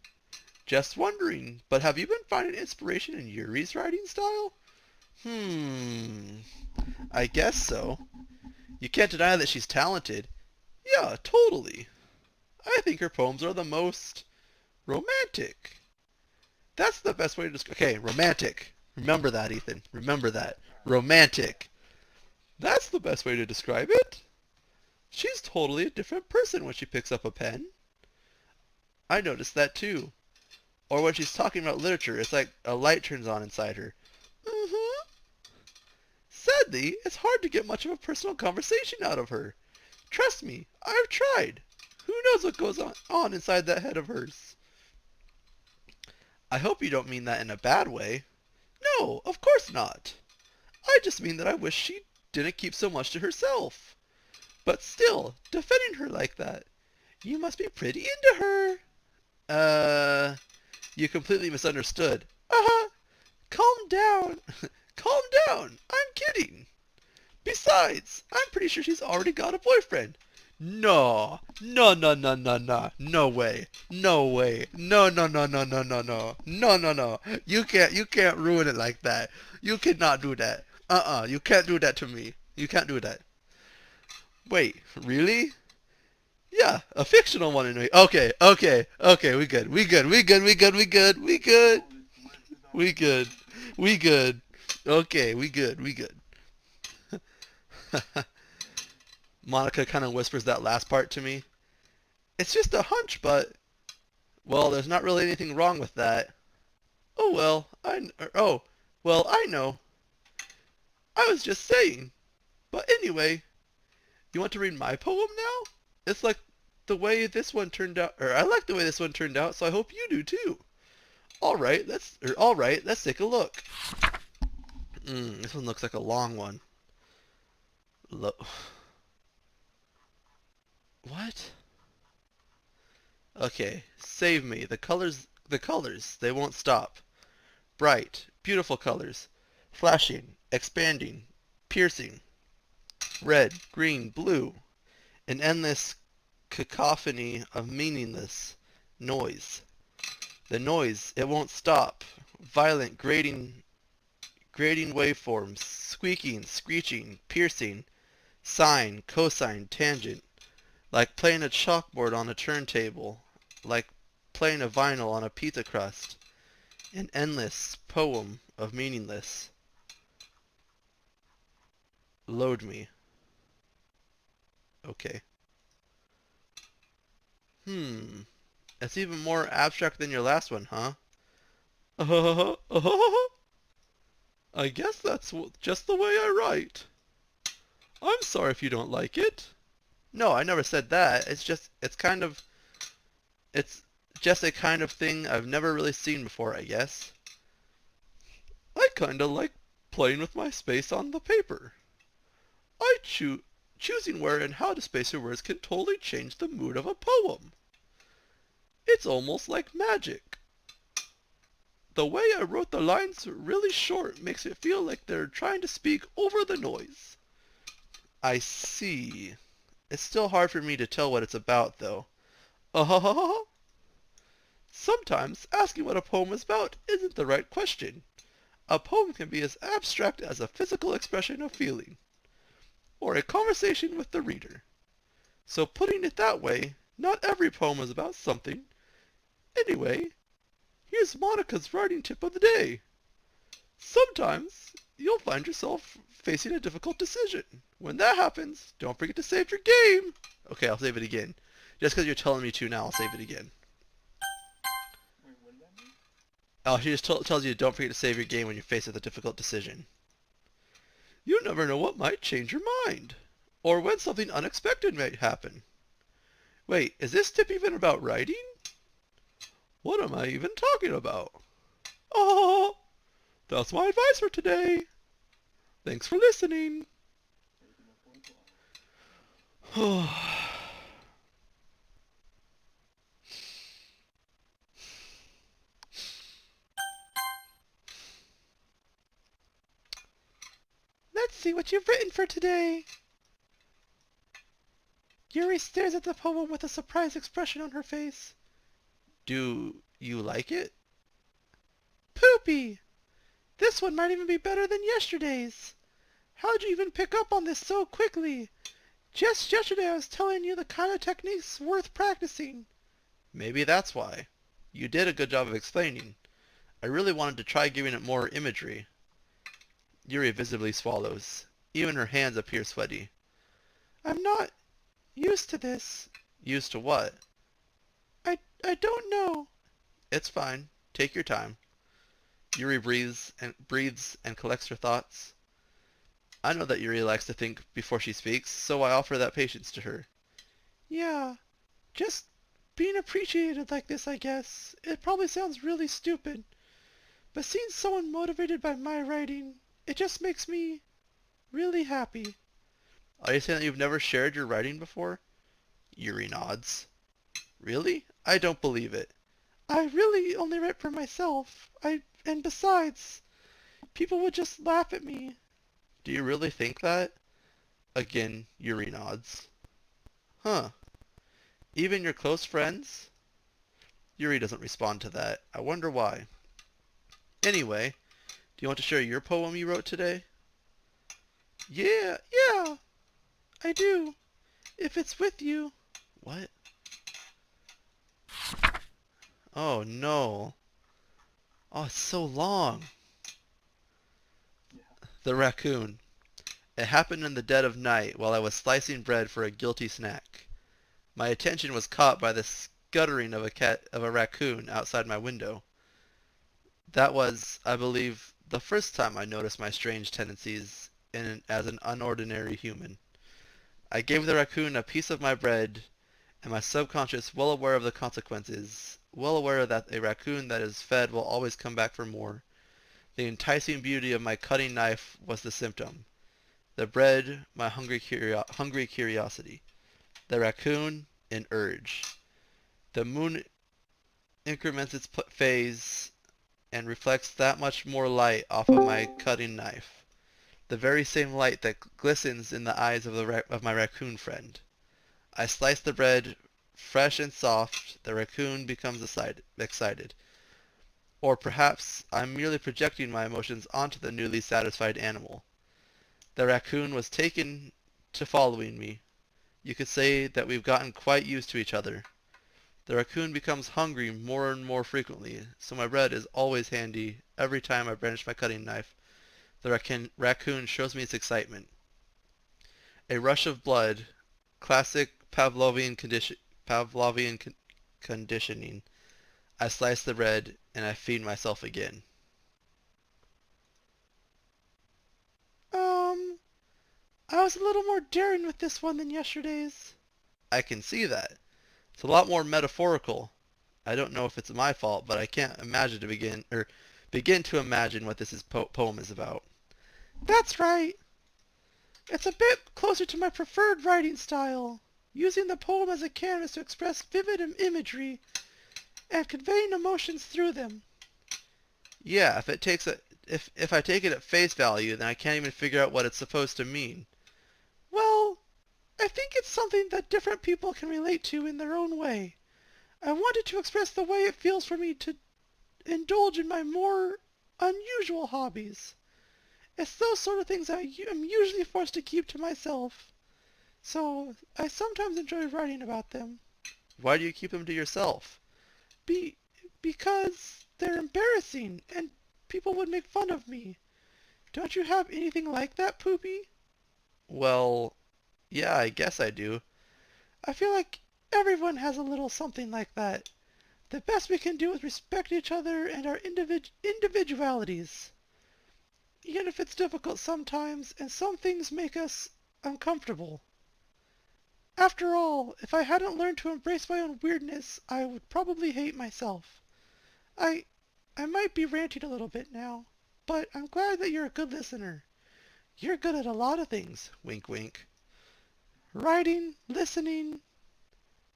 Just wondering, but have you been finding inspiration in Yuri's writing style? I guess so. You can't deny that she's talented. Yeah, totally. I think her poems are the most romantic. That's the best way to describe... Okay, romantic. Remember that, Ethan. Remember that. Romantic. That's the best way to describe it. She's totally a different person when she picks up a pen. I noticed that too. Or when she's talking about literature, it's like a light turns on inside her. Sadly, it's hard to get much of a personal conversation out of her. Trust me, I've tried. Who knows what goes on inside that head of hers? I hope you don't mean that in a bad way. No, of course not. I just mean that I wish she didn't keep so much to herself. But still, defending her like that. You must be pretty into her. You completely misunderstood. Calm down. Calm down. I'm kidding. Besides, I'm pretty sure she's already got a boyfriend. No. No, no, no, no, no. No way. No way. No, no, no, no, no, no, no. No, no, no. You can't ruin it like that. You cannot do that. You can't do that to me. You can't do that. Wait, really? Yeah, a fictional one anyway. Okay, okay, okay, we good. We good. We good. We good. We good. We good. We good. We good. Okay, we good. We good. Monica kind of whispers that last part to me. It's just a hunch, but well, there's not really anything wrong with that. Oh well, I know. I was just saying. But anyway, you want to read my poem now? It's like the way this one turned out, or I like the way this one turned out, so I hope you do too. Let's take a look. This one looks like a long one. What? Okay, save me. The colors, they won't stop. Bright, beautiful colors. Flashing, expanding, piercing. Red, green, blue. An endless cacophony of meaningless noise. The noise, it won't stop. Violent, grating waveforms. Squeaking, screeching, piercing. Sine, cosine, tangent. Like playing a chalkboard on a turntable. Like playing a vinyl on a pizza crust. An endless poem of meaningless. Load me. Okay. It's even more abstract than your last one, huh? I guess that's just the way I write. I'm sorry if you don't like it. No, I never said that. It's just a kind of thing I've never really seen before, I guess. I kinda like playing with my space on the paper. Choosing where and how to space your words can totally change the mood of a poem. It's almost like magic. The way I wrote the lines really short makes it feel like they're trying to speak over the noise. I see. It's still hard for me to tell what it's about, though. Uh-huh. Sometimes asking what a poem is about isn't the right question. A poem can be as abstract as a physical expression of feeling, or a conversation with the reader. So putting it that way, not every poem is about something. Anyway, here's Monica's writing tip of the day. Sometimes you'll find yourself facing a difficult decision. When that happens, don't forget to save your game. Okay, I'll save it again. Just because you're telling me to now, I'll save it again. Wait, what did that mean? Oh, she just tells you don't forget to save your game when you're faced with a difficult decision. You never know what might change your mind, or when something unexpected might happen. Wait, is this tip even about writing? What am I even talking about? Oh, that's my advice for today. Thanks for listening. Let's see what you've written for today. Yuri stares at the poem with a surprised expression on her face. Do you like it? Poopy! This one might even be better than yesterday's. How'd you even pick up on this so quickly? Just yesterday I was telling you the kind of techniques worth practicing. Maybe that's why. You did a good job of explaining. I really wanted to try giving it more imagery. Yuri visibly swallows. Even her hands appear sweaty. I'm not used to this. Used to what? I don't know. It's fine. Take your time. Yuri breathes and collects her thoughts. I know that Yuri likes to think before she speaks, so I offer that patience to her. Yeah, just being appreciated like this, I guess. It probably sounds really stupid, but seeing someone motivated by my writing, it just makes me really happy. Are you saying that you've never shared your writing before? Yuri nods. Really? I don't believe it. I really only write for myself. And besides, people would just laugh at me. Do you really think that? Again, Yuri nods. Huh. Even your close friends? Yuri doesn't respond to that. I wonder why. Anyway, do you want to share your poem you wrote today? Yeah, I do. If it's with you. What? Oh no. Oh, it's so long. The raccoon. It happened in the dead of night while I was slicing bread for a guilty snack. My attention was caught by the scuttering of a raccoon outside my window. That was, I believe, the first time I noticed my strange tendencies as an unordinary human. I gave the raccoon a piece of my bread, and my subconscious, well aware of the consequences, well aware that a raccoon that is fed will always come back for more. The enticing beauty of my cutting knife was the symptom. The bread, my hungry curiosity. The raccoon, an urge. The moon increments its phase and reflects that much more light off of my cutting knife. The very same light that glistens in the eyes of my raccoon friend. I slice the bread, fresh and soft. The raccoon becomes excited. Or perhaps I'm merely projecting my emotions onto the newly satisfied animal. The raccoon was taken to following me. You could say that we've gotten quite used to each other. The raccoon becomes hungry more and more frequently, so my bread is always handy every time I brandish my cutting knife. The raccoon shows me its excitement. A rush of blood, classic Pavlovian conditioning. I slice the bread and I feed myself again. I was a little more daring with this one than yesterday's. I can see that. It's a lot more metaphorical. I don't know if it's my fault, but I can't imagine to begin to imagine what this poem is about. That's right. It's a bit closer to my preferred writing style, using the poem as a canvas to express vivid imagery and conveying emotions through them. Yeah, if I take it at face value, then I can't even figure out what it's supposed to mean. Well, I think it's something that different people can relate to in their own way. I wanted to express the way it feels for me to indulge in my more unusual hobbies. It's those sort of things I'm usually forced to keep to myself. So I sometimes enjoy writing about them. Why do you keep them to yourself? Be because they're embarrassing and people would make fun of me. Don't you have anything like that, Poopy? Well, yeah, I guess I do. I feel like everyone has a little something like that. The best we can do is respect each other and our individualities. Even if it's difficult sometimes and some things make us uncomfortable. After all, if I hadn't learned to embrace my own weirdness, I would probably hate myself. I I might be ranting a little bit now, but I'm glad that you're a good listener. You're good at a lot of things. Wink, wink. Writing, listening.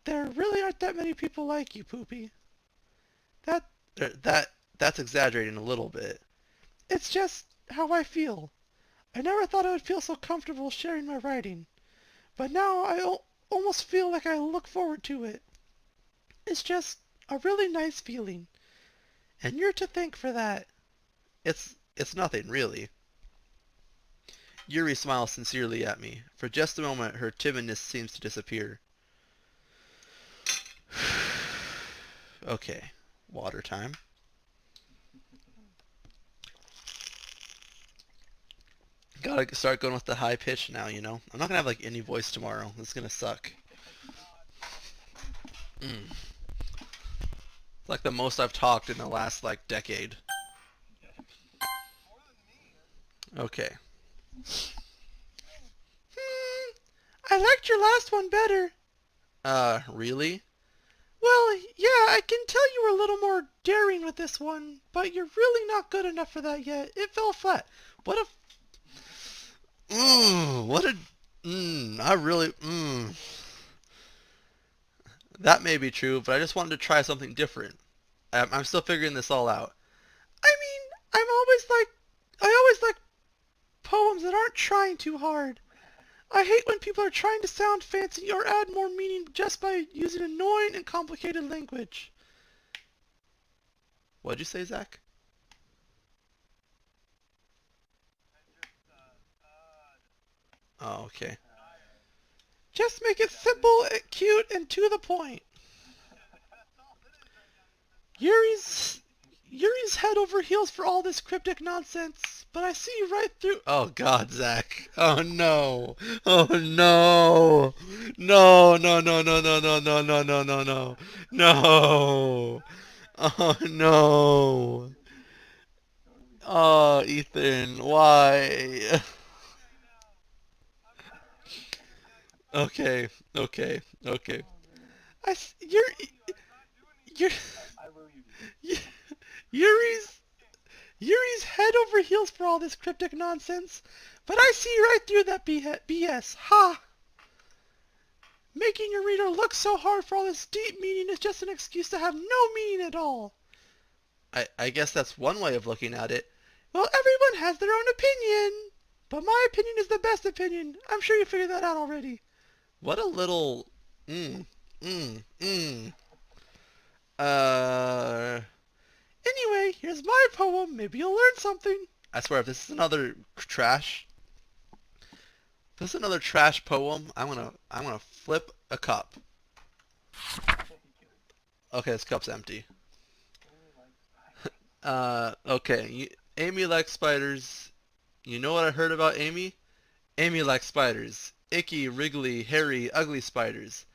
There really aren't that many people like you, Poopy. That That's exaggerating a little bit. It's just how I feel. I never thought I would feel so comfortable sharing my writing, but now I almost feel like I look forward to it. It's just a really nice feeling, and you're to thank for that. It's nothing, really. Yuri smiles sincerely at me. For just a moment, her timidness seems to disappear. Okay, water time. Gotta start going with the high pitch now, you know? I'm not gonna have like any voice tomorrow. This is gonna suck. It's like the most I've talked in the last like decade. Okay. I liked your last one better. Really? Well, yeah, I can tell you were a little more daring with this one, but you're really not good enough for that yet. It fell flat. What a... What a... I really... That may be true, but I just wanted to try something different. I'm still figuring this all out. I mean, I that aren't trying too hard. I hate when people are trying to sound fancy or add more meaning just by using annoying and complicated language. What'd you say, Zach? Oh, okay. Just make it simple, cute, and to the point. Yuri's head over heels for all this cryptic nonsense, but I see right through. Oh God, Zach. Oh no. Oh no. No, no, no, no, no, no, no, no, no, no, no. No. Oh no. Oh, Ethan, why? Okay, okay, okay. You're Yuri's Yuri's head over heels for all this cryptic nonsense, but I see right through that BS. Ha! Making your reader look so hard for all this deep meaning is just an excuse to have no meaning at all. I guess that's one way of looking at it. Well, everyone has their own opinion, but my opinion is the best opinion. I'm sure you figured that out already. What a little... Mm, mm, mm. Uh... Anyway, here's my poem. Maybe you'll learn something. I swear, if this is another trash... If this is another trash poem, I'm gonna flip a cup. Okay, this cup's empty. Okay. Amy likes spiders. You know what I heard about Amy? Amy likes spiders. Icky, wriggly, hairy, ugly spiders.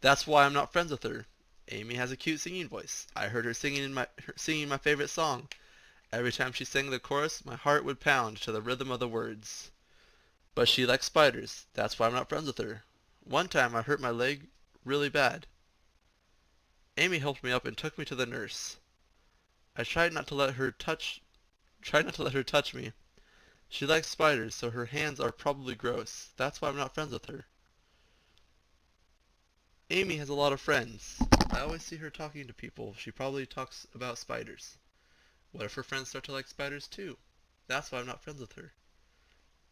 That's why I'm not friends with her. Amy has a cute singing voice. I heard her singing my favorite song. Every time she sang the chorus, my heart would pound to the rhythm of the words. But she likes spiders. That's why I'm not friends with her. One time I hurt my leg really bad. Amy helped me up and took me to the nurse. I tried not to let her touch me. She likes spiders, so her hands are probably gross. That's why I'm not friends with her. Amy has a lot of friends. I always see her talking to people. She probably talks about spiders. What if her friends start to like spiders too? That's why I'm not friends with her.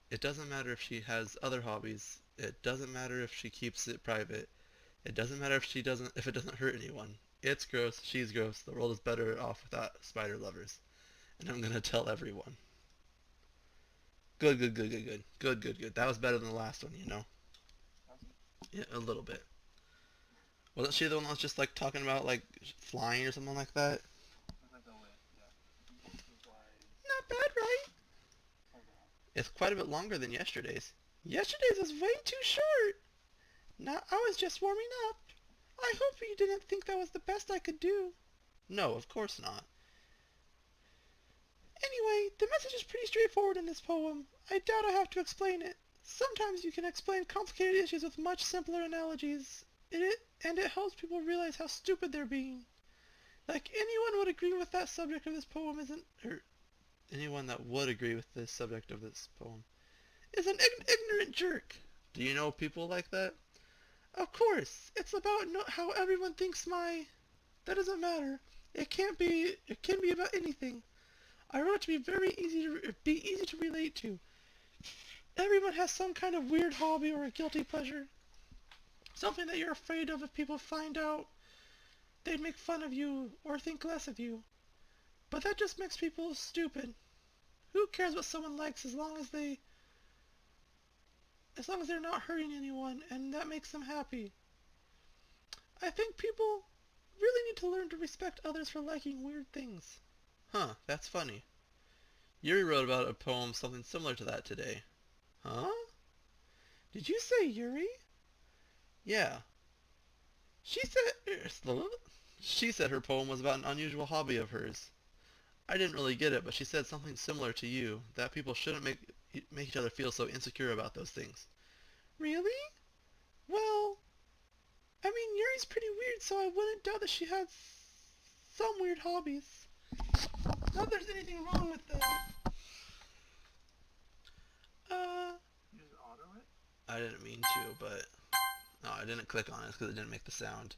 It doesn't matter if she has other hobbies. It doesn't matter if she keeps it private. It doesn't matter if it doesn't hurt anyone. It's gross, she's gross, the world is better off without spider lovers. And I'm gonna tell everyone. Good, good, good, good, good. Good, good, good. That was better than the last one, you know? Yeah, a little bit. Wasn't she the one that was just like talking about like flying or something like that? Not bad, right? It's quite a bit longer than yesterday's. Yesterday's was way too short. Now I was just warming up. I hope you didn't think that was the best I could do. No, of course not. Anyway, the message is pretty straightforward in this poem. I doubt I have to explain it. Sometimes you can explain complicated issues with much simpler analogies. And it helps people realize how stupid they're being. Like anyone would agree with that subject of this poem Anyone that would agree with the subject of this poem is an ignorant jerk. Do you know people like that? Of course, it's about how everyone thinks That doesn't matter. It can be about anything. I wrote it to be easy to relate to. Everyone has some kind of weird hobby or a guilty pleasure. Something that you're afraid of if people find out, they'd make fun of you or think less of you. But that just makes people stupid. Who cares what someone likes as long as they're not hurting anyone and that makes them happy. I think people really need to learn to respect others for liking weird things. Huh, that's funny. Yuri wrote about a poem something similar to that today. Huh? Did you say Yuri? Yeah. She said her poem was about an unusual hobby of hers. I didn't really get it, but she said something similar to you, that people shouldn't make each other feel so insecure about those things. Really? Well, I mean, Yuri's pretty weird, so I wouldn't doubt that she has some weird hobbies. Not that there's anything wrong with that. You just auto it? I didn't mean to, but... No, I didn't click on it because it didn't make the sound.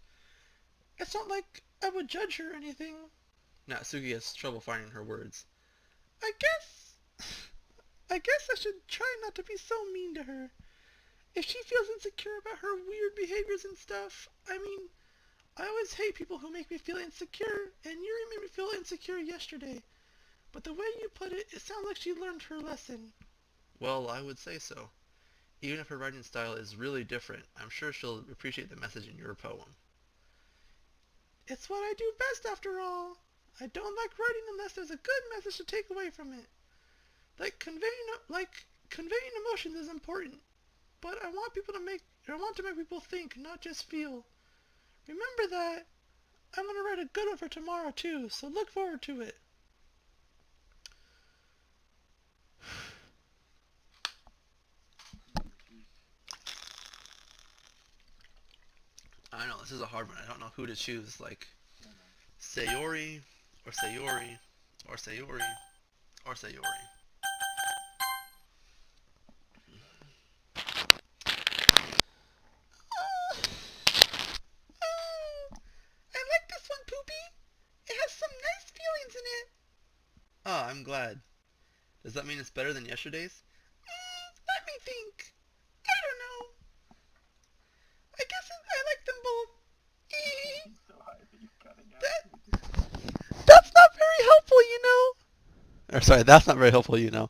It's not like I would judge her or anything. Natsuki has trouble finding her words. I guess I guess I should try not to be so mean to her. If she feels insecure about her weird behaviors and stuff, I mean, I always hate people who make me feel insecure, and Yuri made me feel insecure yesterday. But the way you put it, it sounds like she learned her lesson. Well, I would say so. Even if her writing style is really different, I'm sure she'll appreciate the message in your poem. It's what I do best after all. I don't like writing unless there's a good message to take away from it. Conveying emotions is important, but I want to make people think, not just feel. Remember that. I'm going to write a good one for tomorrow too, so look forward to it. I know, this is a hard one. I don't know who to choose, like Sayori, or Sayori, or Sayori, or Sayori. I like this one, Poopy. It has some nice feelings in it. Ah, I'm glad. Does that mean it's better than yesterday's? Let me think. I don't know. I guess I like them both. He's so high that you're cutting out. That's not very helpful, you know. Or sorry, that's not very helpful, you know.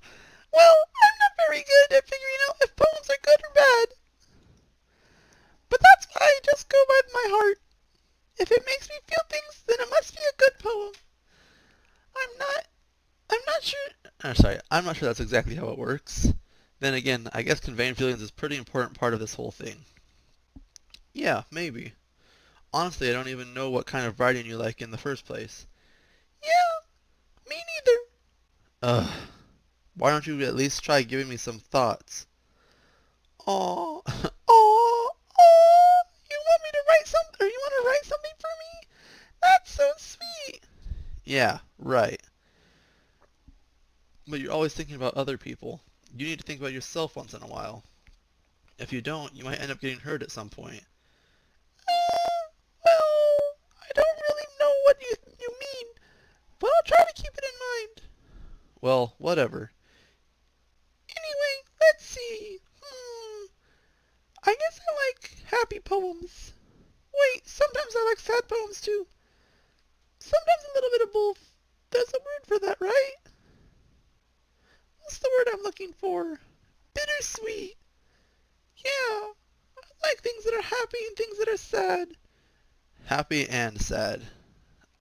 Well, I'm not very good at figuring out if poems are good or bad. But that's why I just go by my heart. If it makes me feel things, then it must be a good poem. I'm not sure. I'm not sure that's exactly how it works. Then again, I guess conveying feelings is a pretty important part of this whole thing. Yeah, maybe. Honestly, I don't even know what kind of writing you like in the first place. Yeah, me neither. Ugh. Why don't you at least try giving me some thoughts? Aw, aw. You want me to write something, or you want to write something for me? That's so sweet. Yeah, right. But you're always thinking about other people. You need to think about yourself once in a while. If you don't, you might end up getting hurt at some point. Well, I don't really know what you mean, but I'll try to keep it in mind. Well, whatever. Anyway, let's see. I guess I like happy poems. Wait, sometimes I like sad poems too. Sometimes a little bit of both. There's a word for that, right? What's the word I'm looking for? Bittersweet. Yeah, I like things that are happy and things that are sad. Happy and sad.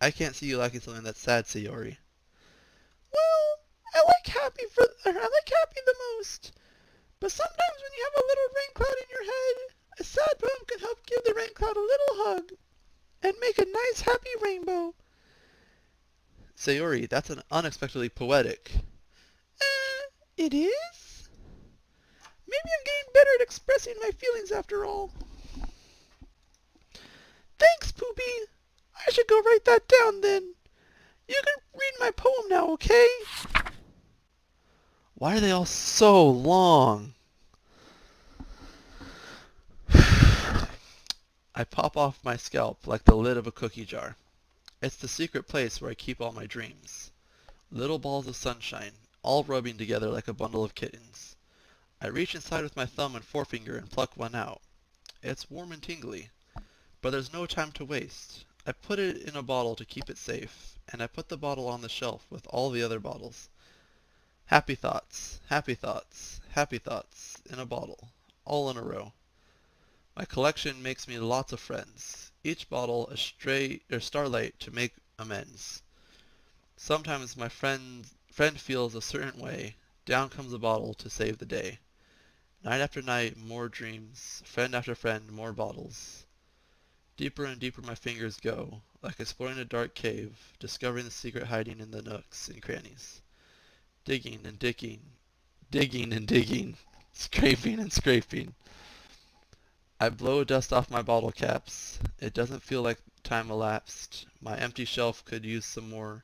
I can't see you liking something that's sad, Sayori. Well, I like happy the most. But sometimes when you have a little rain cloud in your head, a sad poem can help give the rain cloud a little hug and make a nice happy rainbow. Sayori, that's an unexpectedly poetic. It is? Maybe I'm getting better at expressing my feelings after all. Thanks, Poopy. I should go write that down then. You can read my poem now, okay? Why are they all so long? I pop off my scalp like the lid of a cookie jar. It's the secret place where I keep all my dreams. Little balls of sunshine, all rubbing together like a bundle of kittens. I reach inside with my thumb and forefinger and pluck one out. It's warm and tingly, but there's no time to waste. I put it in a bottle to keep it safe, and I put the bottle on the shelf with all the other bottles. Happy thoughts, happy thoughts, happy thoughts, in a bottle, all in a row. My collection makes me lots of friends, each bottle a stray or starlight to make amends. Sometimes my friend feels a certain way, down comes a bottle to save the day. Night after night, more dreams, friend after friend, more bottles. Deeper and deeper my fingers go, like exploring a dark cave, discovering the secret hiding in the nooks and crannies. Digging and digging, digging and digging, scraping and scraping. I blow dust off my bottle caps. It doesn't feel like time elapsed. My empty shelf could use some more.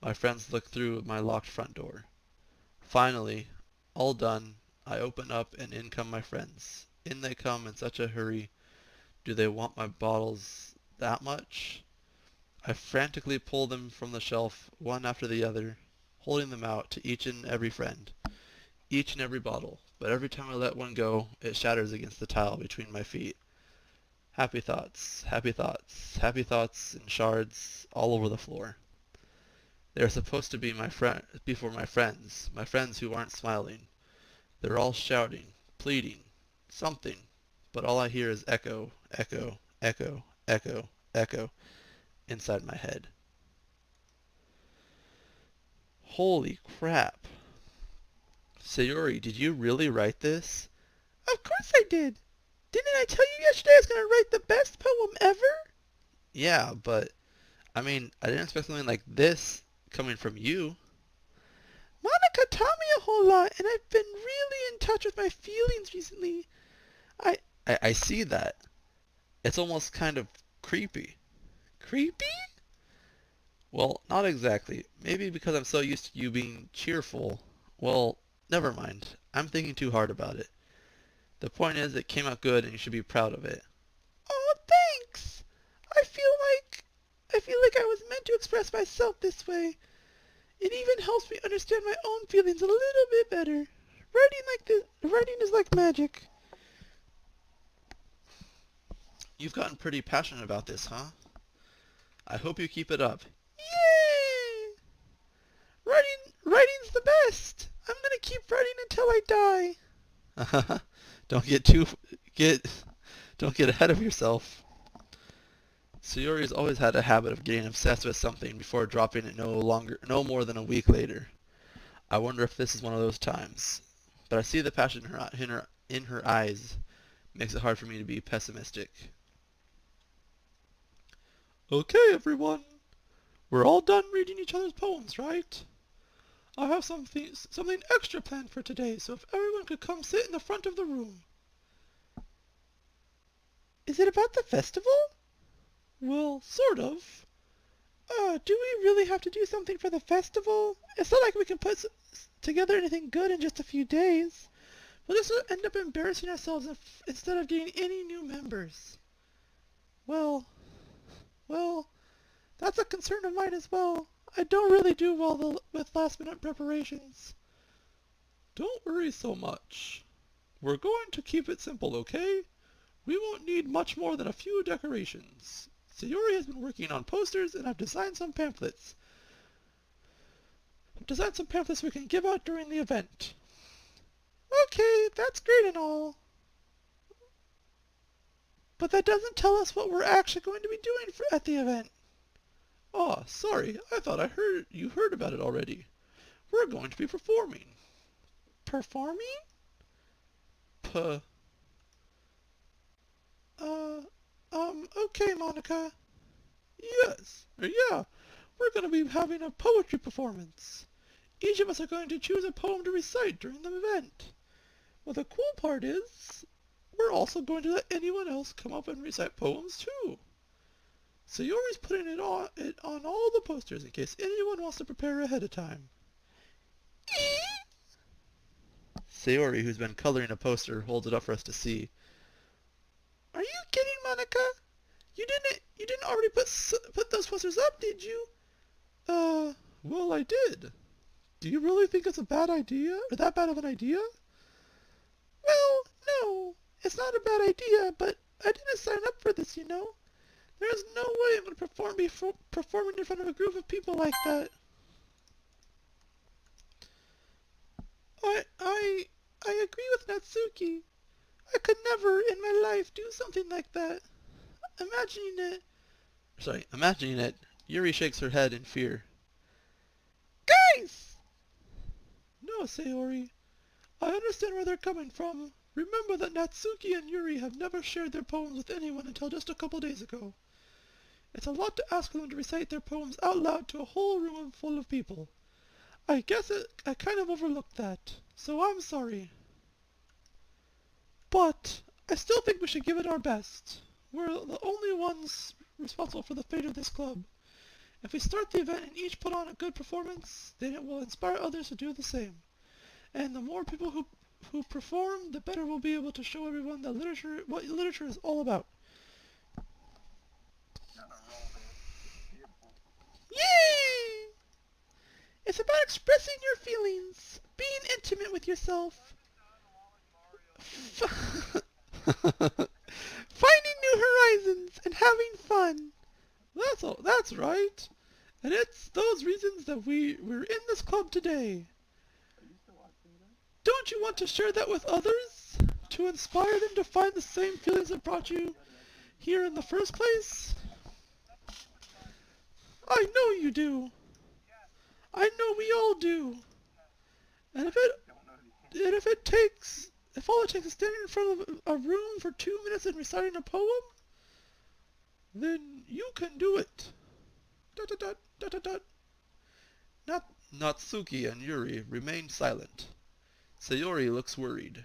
My friends look through my locked front door. Finally, all done, I open up and in come my friends. In they come in such a hurry. Do they want my bottles that much? I frantically pull them from the shelf, one after the other, holding them out to each and every friend. each and every bottle, but every time I let one go, it shatters against the tile between my feet. Happy thoughts, happy thoughts, happy thoughts in shards all over the floor. They are supposed to be for my friends who aren't smiling. They're all shouting, pleading, something, but all I hear is echo, echo, echo, echo, echo inside my head. Holy crap. Sayori, did you really write this? Of course I did. Didn't I tell you yesterday I was going to write the best poem ever? Yeah, but, I didn't expect something like this coming from you. Monica taught me a whole lot, and I've been really in touch with my feelings recently. I see that. It's almost kind of creepy. Creepy? Well, not exactly. Maybe because I'm so used to you being cheerful. Well, never mind. I'm thinking too hard about it. The point is, it came out good and you should be proud of it. Oh, thanks. I feel like I was meant to express myself this way. It even helps me understand my own feelings a little bit better. Writing is like magic. You've gotten pretty passionate about this, huh? I hope you keep it up. Yay! Writing's the best. I'm gonna keep writing until I die. Don't get ahead of yourself. Sayori's always had a habit of getting obsessed with something before dropping it no more than a week later. I wonder if this is one of those times. But I see the passion in her eyes. Makes it hard for me to be pessimistic. Okay, everyone. We're all done reading each other's poems, right? I have something extra planned for today, so if everyone could come sit in the front of the room. Is it about the festival? Well, sort of. Do we really have to do something for the festival? It's not like we can put together anything good in just a few days. We'll just end up embarrassing ourselves instead of getting any new members. Well, that's a concern of mine as well. I don't really do well with last-minute preparations. Don't worry so much. We're going to keep it simple, okay? We won't need much more than a few decorations. Sayori has been working on posters, and I've designed some pamphlets. We can give out during the event. Okay, that's great and all. But that doesn't tell us what we're actually going to be doing at the event. Oh, sorry. I thought you heard about it already. We're going to be performing. Performing? Okay, Monica. Yes. Yeah. We're going to be having a poetry performance. Each of us are going to choose a poem to recite during the event. Well, the cool part is, we're also going to let anyone else come up and recite poems too. Sayori's putting it on all the posters in case anyone wants to prepare ahead of time. Sayori, who's been coloring a poster, holds it up for us to see. Are you kidding, Monica? You didn't already put those posters up, did you? Well, I did. Do you really think it's a bad idea? Or that bad of an idea? Well, no. It's not a bad idea, but I didn't sign up for this, you know? There's no way I'm going to performing in front of a group of people like that. I agree with Natsuki. I could never in my life do something like that. Imagining it, Yuri shakes her head in fear. Guys! No, Sayori. I understand where they're coming from. Remember that Natsuki and Yuri have never shared their poems with anyone until just a couple days ago. It's a lot to ask them to recite their poems out loud to a whole room full of people. I guess I kind of overlooked that, so I'm sorry. But I still think we should give it our best. We're the only ones responsible for the fate of this club. If we start the event and each put on a good performance, then it will inspire others to do the same. And the more people who perform, the better we'll be able to show everyone what literature is all about. Yay! It's about expressing your feelings, being intimate with with yourself. Finding new horizons and having fun. That's all. That's right. And it's those reasons that we're in this club today. Are you still watching that? Don't you want to share that with others? To inspire them to find the same feelings that brought you here in the first place? I know you do. I know we all do. And if all it takes is standing in front of a room for 2 minutes and reciting a poem, then you can do it. Dot dot dot dot dot dot. Natsuki and Yuri remain silent. Sayori looks worried.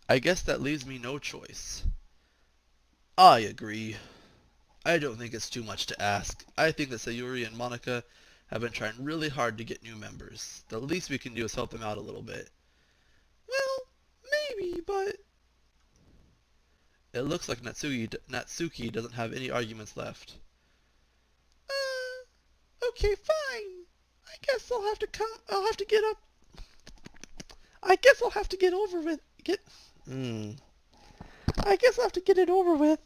I guess that leaves me no choice. I agree. I don't think it's too much to ask. I think that Sayori and Monica have been trying really hard to get new members. The least we can do is help them out a little bit. Well, maybe, but... It looks like Natsuki doesn't have any arguments left. Okay, fine. I guess I'll have to get up. I guess I'll have to get over with, I guess I'll have to get it over with.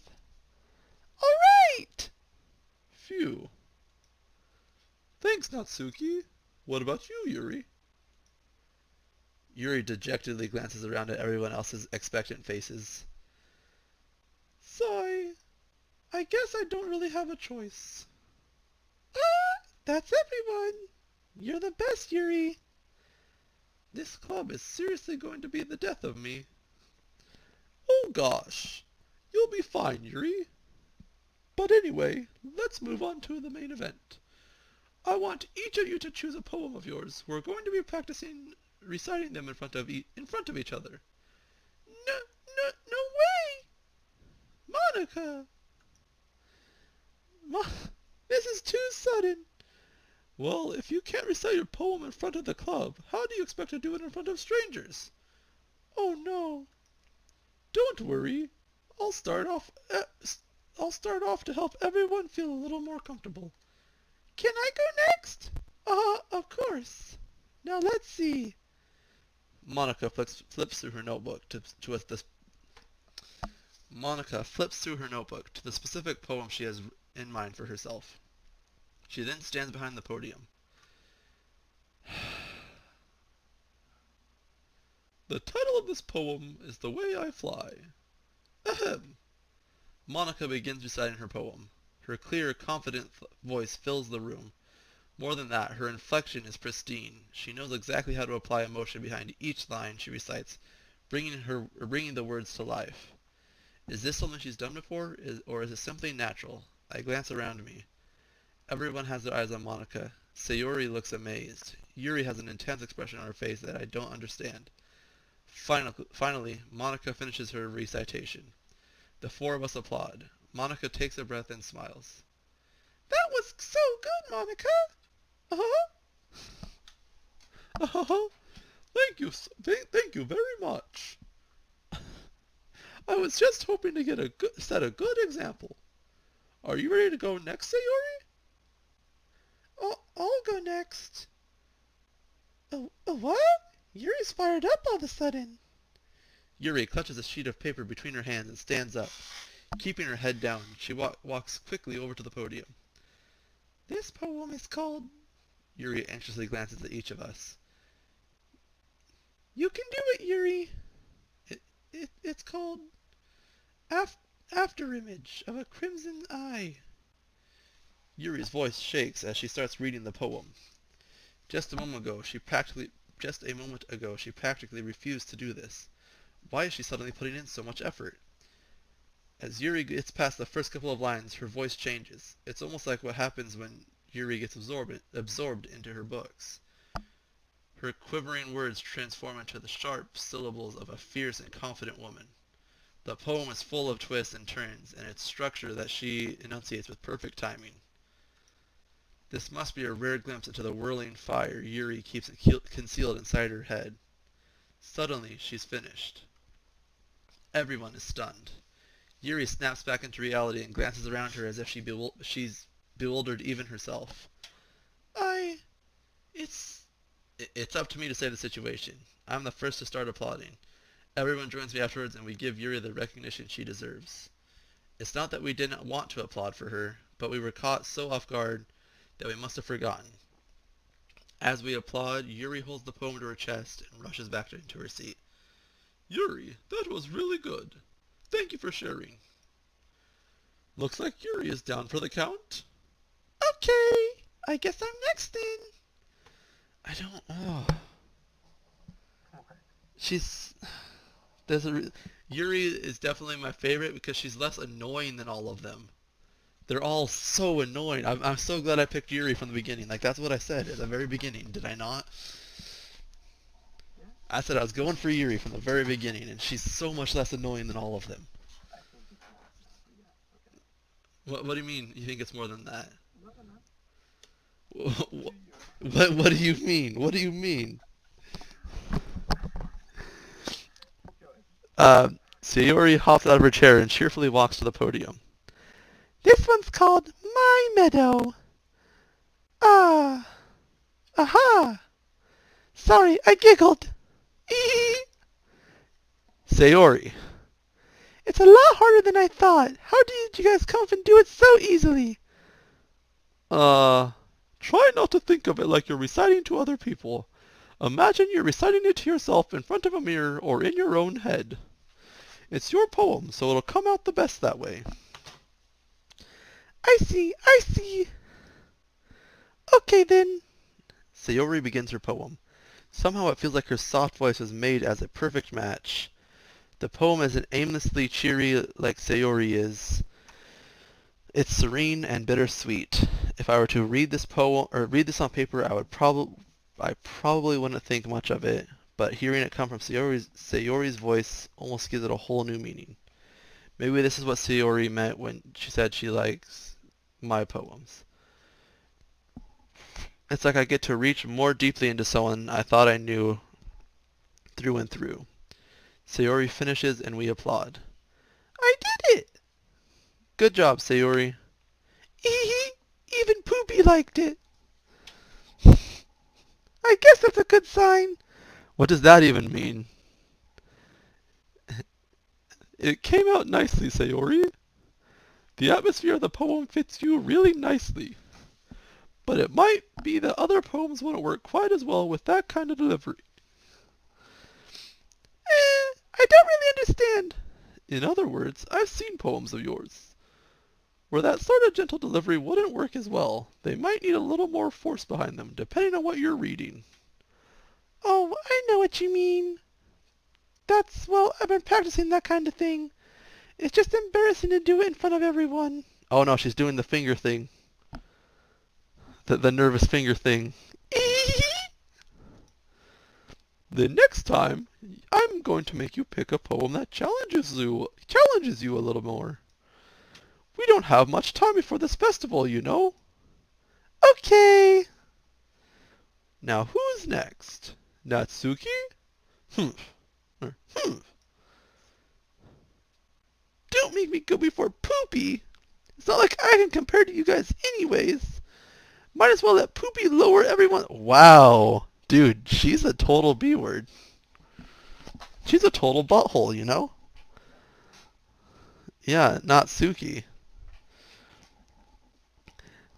Alright! Phew. Thanks, Natsuki. What about you, Yuri? Yuri dejectedly glances around at everyone else's expectant faces. Sigh. I guess I don't really have a choice. That's everyone. You're the best, Yuri. This club is seriously going to be the death of me. Oh gosh. You'll be fine, Yuri. But anyway, let's move on to the main event. I want each of you to choose a poem of yours. We're going to be practicing reciting them in front of each other. No way! Monica! This is too sudden. Well, if you can't recite your poem in front of the club, how do you expect to do it in front of strangers? Oh no. Don't worry. I'll start off to help everyone feel a little more comfortable. Can I go next? Of course. Now let's see. Monica flips through her notebook to the specific poem she has in mind for herself. She then stands behind the podium. The title of this poem is The Way I Fly. Ahem. Monica begins reciting her poem. Her clear, confident voice fills the room. More than that, her inflection is pristine. She knows exactly how to apply emotion behind each line she recites, bringing the words to life. Is this something she's done before, or is it simply natural? I glance around me. Everyone has their eyes on Monica. Sayori looks amazed. Yuri has an intense expression on her face that I don't understand. Finally, Monica finishes her recitation. The four of us applaud. Monica takes a breath and smiles. That was so good, Monica. Thank you very much. I was just hoping to set a good example. Are you ready to go next, Sayori? I'll go next. What? Yuri's fired up all of a sudden. Yuri clutches a sheet of paper between her hands and stands up. Keeping her head down, she walks quickly over to the podium. This poem is called... Yuri anxiously glances at each of us. You can do it, Yuri. It's called... Afterimage of a Crimson Eye. Yuri's voice shakes as she starts reading the poem. Just a moment ago, she practically refused to do this. Why is she suddenly putting in so much effort? As Yuri gets past the first couple of lines, her voice changes. It's almost like what happens when Yuri gets absorbed into her books. Her quivering words transform into the sharp syllables of a fierce and confident woman. The poem is full of twists and turns, and its structure that she enunciates with perfect timing. This must be a rare glimpse into the whirling fire Yuri keeps concealed inside her head. Suddenly, she's finished. Everyone is stunned. Yuri snaps back into reality and glances around her as if she's bewildered even herself. It's It's up to me to say the situation. I'm the first to start applauding. Everyone joins me afterwards and we give Yuri the recognition she deserves. It's not that we didn't want to applaud for her, but we were caught so off guard that we must have forgotten. As we applaud, Yuri holds the poem to her chest and rushes back into her seat. Yuri, that was really good. Thank you for sharing. Looks like Yuri is down for the count. Okay, I guess I'm next then. I don't. Oh. She's. Yuri is definitely my favorite because she's less annoying than all of them. They're all so annoying. I'm so glad I picked Yuri from the beginning. Like, that's what I said at the very beginning. Did I not? I said I was going for Yuri from the very beginning, and she's so much less annoying than all of them. What do you mean? You think it's more than that? What do you mean? What do you mean? Sayori hops out of her chair and cheerfully walks to the podium. This one's called My Meadow. Ah. Aha. Sorry, I giggled. Sayori. It's a lot harder than I thought. How did you guys come up and do it so easily? Try not to think of it like you're reciting to other people. Imagine you're reciting it to yourself in front of a mirror or in your own head. It's your poem, so it'll come out the best that way. I see. Okay then. Sayori begins her poem. Somehow it feels like her soft voice was made as a perfect match. The poem isn't aimlessly cheery like Sayori is. It's serene and bittersweet. If I were to read this poem or read this on paper, I probably wouldn't think much of it, but hearing it come from Sayori's voice almost gives it a whole new meaning. Maybe this is what Sayori meant when she said she likes my poems. It's like I get to reach more deeply into someone I thought I knew through and through. Sayori finishes and we applaud. I did it! Good job, Sayori. Even Poopy liked it. I guess that's a good sign. What does that even mean? It came out nicely, Sayori. The atmosphere of the poem fits you really nicely. But it might be that other poems wouldn't work quite as well with that kind of delivery. I don't really understand. In other words, I've seen poems of yours where that sort of gentle delivery wouldn't work as well. They might need a little more force behind them, depending on what you're reading. Oh, I know what you mean. Well, I've been practicing that kind of thing. It's just embarrassing to do it in front of everyone. Oh no, she's doing the finger thing. The nervous finger thing. The next time, I'm going to make you pick a poem that challenges you a little more. We don't have much time before this festival, you know. Okay. Now who's next? Natsuki? Don't make me go before Poopy. It's not like I can compare to you guys anyways. Might as well let Poopy lower everyone. Wow. Dude, she's a total B-word. She's a total butthole, you know? Yeah, Natsuki.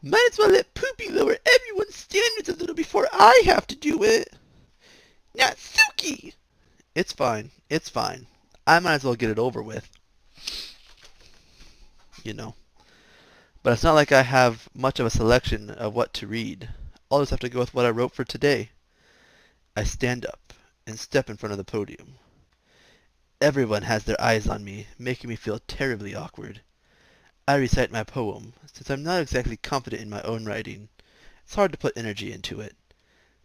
Might as well let Poopy lower everyone's standards a little before I have to do it. Natsuki! It's fine. It's fine. I might as well get it over with. You know. But it's not like I have much of a selection of what to read. I'll just have to go with what I wrote for today. I stand up and step in front of the podium. Everyone has their eyes on me, making me feel terribly awkward. I recite my poem. Since I'm not exactly confident in my own writing, it's hard to put energy into it.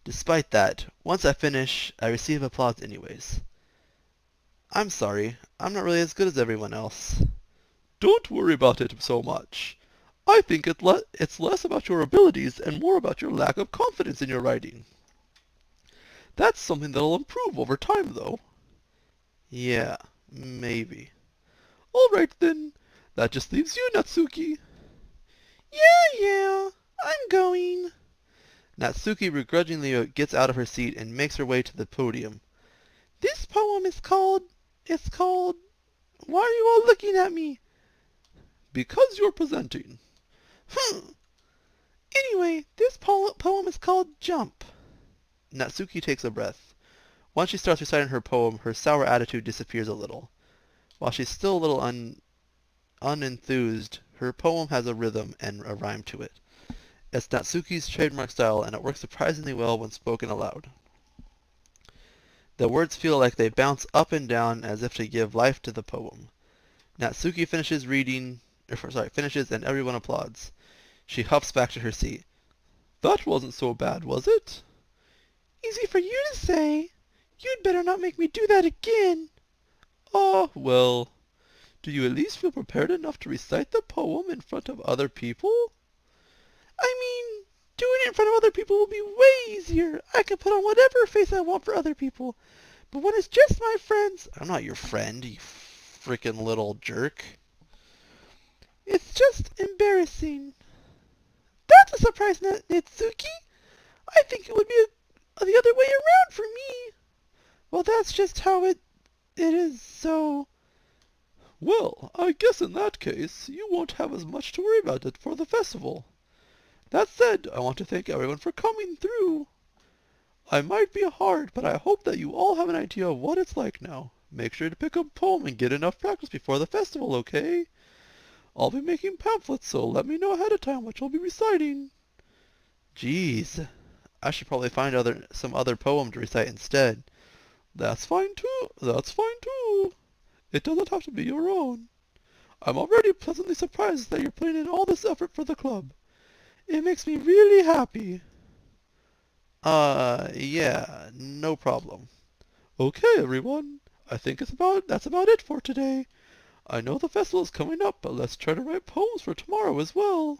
Despite that, once I finish, I receive applause anyways. I'm sorry, I'm not really as good as everyone else. Don't worry about it so much. I think it's less about your abilities and more about your lack of confidence in your writing. That's something that'll improve over time, though. Yeah, maybe. All right, then. That just leaves you, Natsuki. Yeah, I'm going. Natsuki begrudgingly gets out of her seat and makes her way to the podium. This poem is called... Why are you all looking at me? Because you're presenting. Anyway, this poem is called Jump. Natsuki takes a breath. Once she starts reciting her poem, her sour attitude disappears a little. While she's still a little unenthused, her poem has a rhythm and a rhyme to it. It's Natsuki's trademark style, and it works surprisingly well when spoken aloud. The words feel like they bounce up and down as if to give life to the poem. Natsuki finishes and everyone applauds. She huffs back to her seat. That wasn't so bad, was it? Easy for you to say. You'd better not make me do that again. Ah, well, do you at least feel prepared enough to recite the poem in front of other people? I mean, doing it in front of other people will be way easier. I can put on whatever face I want for other people. But when it's just my friends... I'm not your friend, you frickin' little jerk. It's just embarrassing. That's a surprise, Natsuki. I think it would be the other way around for me. Well, that's just how it is, so... Well, I guess in that case, you won't have as much to worry about it for the festival. That said, I want to thank everyone for coming through. I might be hard, but I hope that you all have an idea of what it's like now. Make sure to pick up a poem and get enough practice before the festival, okay? I'll be making pamphlets, so let me know ahead of time what you'll be reciting. Jeez, I should probably find some other poem to recite instead. That's fine too. It doesn't have to be your own. I'm already pleasantly surprised that you're putting in all this effort for the club. It makes me really happy. Yeah, no problem. Okay, everyone. I think that's about it for today. I know the festival's coming up, but let's try to write poems for tomorrow as well.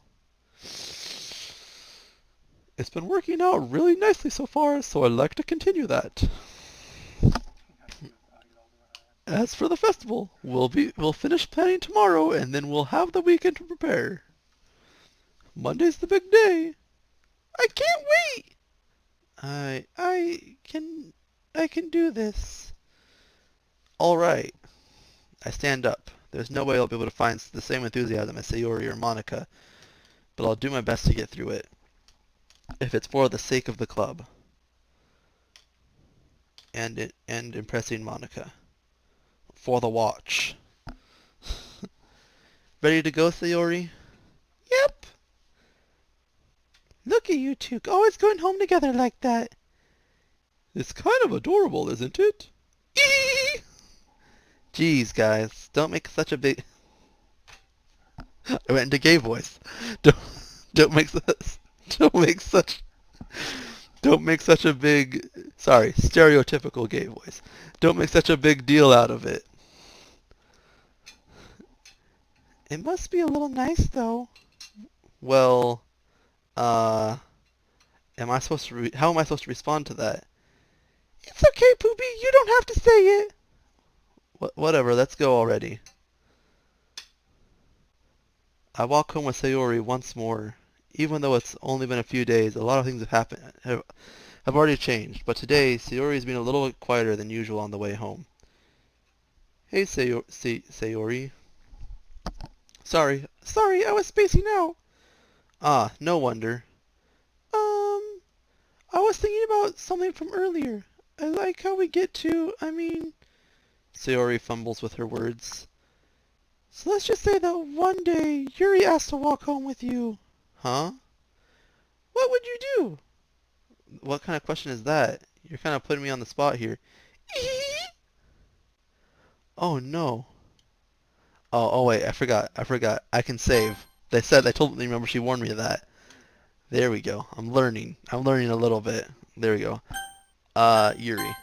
It's been working out really nicely so far, so I'd like to continue that. As for the festival, we'll finish planning tomorrow, and then we'll have the weekend to prepare. Monday's the big day. I can't wait. I can do this. All right. I stand up. There's no way I'll be able to find the same enthusiasm as Sayori or Monica, but I'll do my best to get through it, if it's for the sake of the club and impressing Monica. For the watch. Ready to go, Sayori? Yep. Look at you two, always going home together like that. It's kind of adorable, isn't it? Jeez, guys, don't make such a big... I went into gay voice. Don't make such a big... Sorry, stereotypical gay voice. Don't make such a big deal out of it. It must be a little nice, though. Well, how am I supposed to respond to that? It's okay, Poopy. You don't have to say it. Whatever, let's go already. I walk home with Sayori once more. Even though it's only been a few days, a lot of things have already changed. But today, Sayori's been a little bit quieter than usual on the way home. Hey, Sayori. Sorry, I was spacing out. Ah, no wonder. I was thinking about something from earlier. I like how we get to, Sayori fumbles with her words. So let's just say that one day Yuri asked to walk home with you. Huh? What would you do? What kind of question is that? You're kind of putting me on the spot here. Oh no. Oh wait, I forgot. I can save. They told me, remember, she warned me of that. There we go. I'm learning a little bit. There we go. Yuri.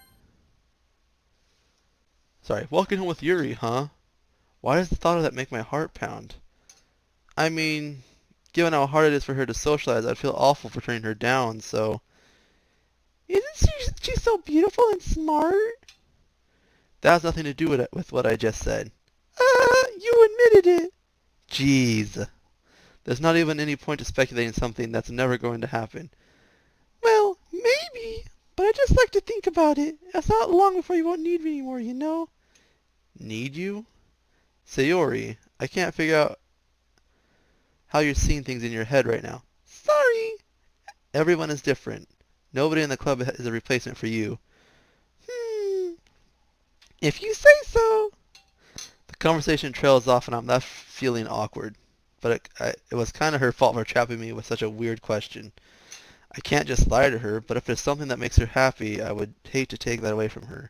Sorry, walking home with Yuri, huh? Why does the thought of that make my heart pound? I mean, given how hard it is for her to socialize, I'd feel awful for turning her down, so... Isn't she so beautiful and smart? That has nothing to do with what I just said. You admitted it. Jeez. There's not even any point to speculating something that's never going to happen. about it. It's not long before you won't need me anymore, you know? Need you? Sayori, I can't figure out how you're seeing things in your head right now. Sorry. Everyone is different. Nobody in the club is a replacement for you. If you say so. The conversation trails off and I'm left feeling awkward. But it was kind of her fault for trapping me with such a weird question. I can't just lie to her, but if there's something that makes her happy, I would hate to take that away from her.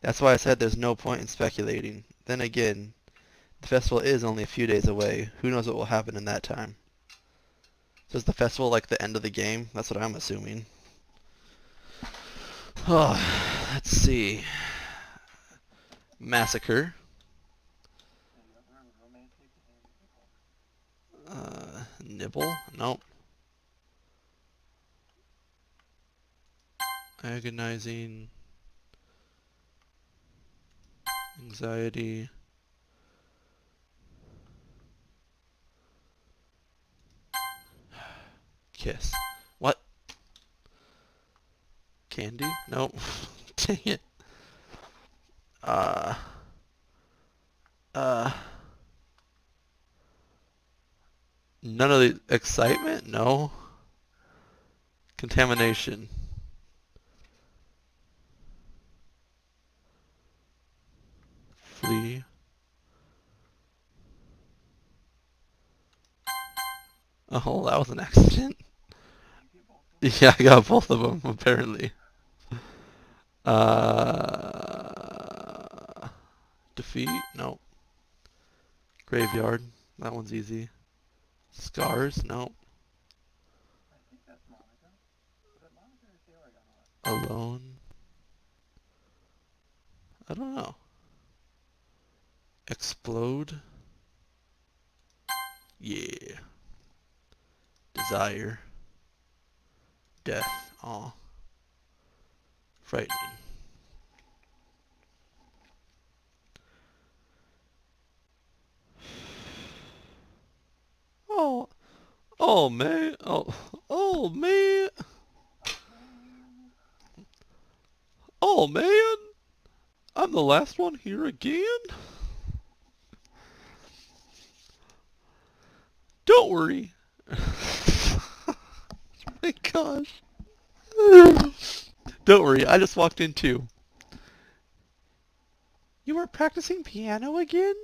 That's why I said there's no point in speculating. Then again, the festival is only a few days away. Who knows what will happen in that time? So is the festival like the end of the game? That's what I'm assuming. Oh, let's see. Massacre. Nibble? Nope. Agonizing. Anxiety. Kiss. What? Candy? Nope. Dang it. Uh. None of the excitement? No. Contamination. Flee. Oh, that was an accident. Yeah, I got both of them, apparently. Defeat? No. Graveyard. That one's easy. Scars? No. Alone? I don't know. Explode? Yeah. Desire. Death. Aw. Frightening. Oh man. Oh man. Oh man. I'm the last one here again? Don't worry. My gosh. Don't worry, I just walked in too. You were practicing piano again?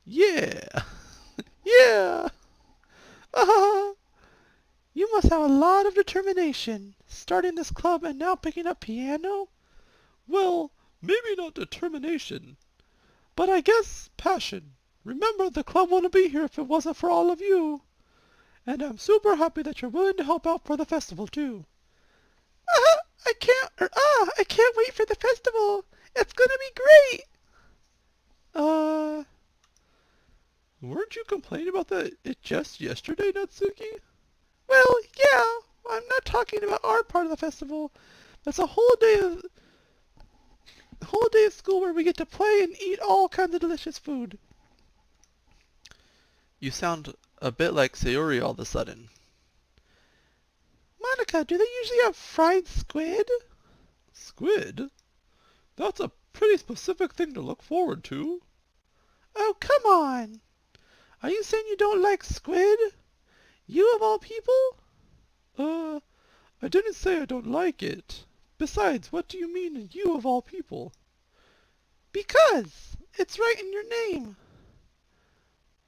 Yeah. Yeah. You must have a lot of determination, starting this club and now picking up piano? Well, maybe not determination. But I guess passion. Remember, the club wouldn't be here if it wasn't for all of you. And I'm super happy that you're willing to help out for the festival, too. I can't wait for the festival. It's gonna be great. Weren't you complaining about that just yesterday, Natsuki? Well, yeah, I'm not talking about our part of the festival. It's a whole day of school where we get to play and eat all kinds of delicious food. You sound a bit like Sayori all of a sudden. Monica, do they usually have fried squid? Squid? That's a pretty specific thing to look forward to. Oh, come on. Are you saying you don't like squid? You of all people? I didn't say I don't like it. Besides, what do you mean, you of all people? Because it's right in your name.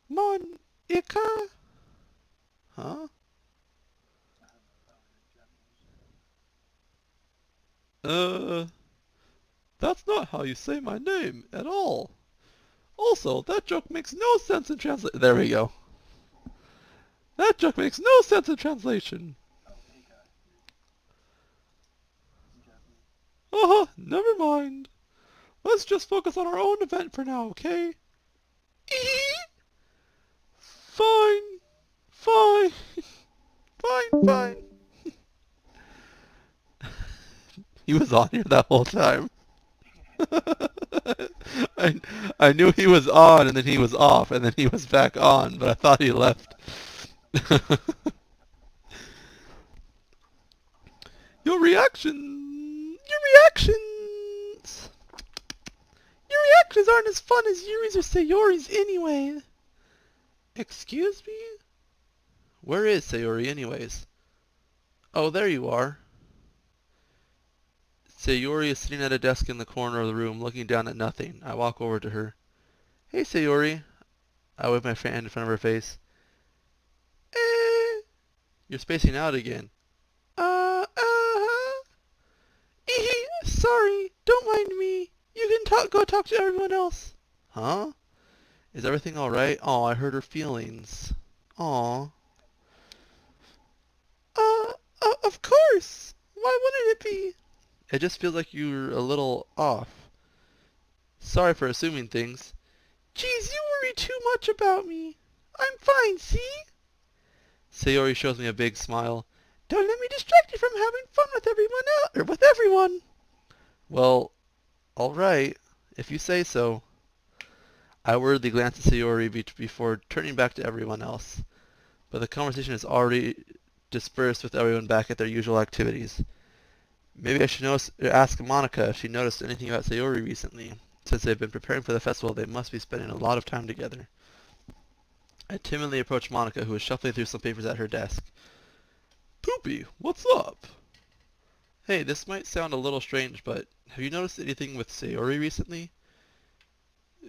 Monica? Huh? That's not how you say my name at all. Also, that joke makes no sense in translation. There we go. That joke makes no sense in translation. Never mind. Let's just focus on our own event for now, okay? Fine. Fine. Fine. He was on here that whole time. I knew he was on, and then he was off, and then he was back on, but I thought he left. Your reaction reactions! Your reactions aren't as fun as Yuri's or Sayori's anyway. Excuse me? Where is Sayori anyways? Oh, there you are. Sayori is sitting at a desk in the corner of the room looking down at nothing. I walk over to her. Hey, Sayori. I wave my hand in front of her face. Eh, You're spacing out again. uh-huh. Sorry, don't mind me. You can go talk to everyone else. Huh? Is everything alright? Oh, I hurt her feelings. Aw. Of course. Why wouldn't it be? It just feels like you're a little off. Sorry for assuming things. Geez, you worry too much about me. I'm fine, see? Sayori shows me a big smile. Don't let me distract you from having fun with everyone else, or with everyone. Well, alright, if you say so. I worriedly glance at Sayori before turning back to everyone else, but the conversation is already dispersed with everyone back at their usual activities. Maybe I should ask Monica if she noticed anything about Sayori recently. Since they've been preparing for the festival, they must be spending a lot of time together. I timidly approach Monica, who is shuffling through some papers at her desk. Poopy, what's up? Hey, this might sound a little strange, but have you noticed anything with Sayori recently?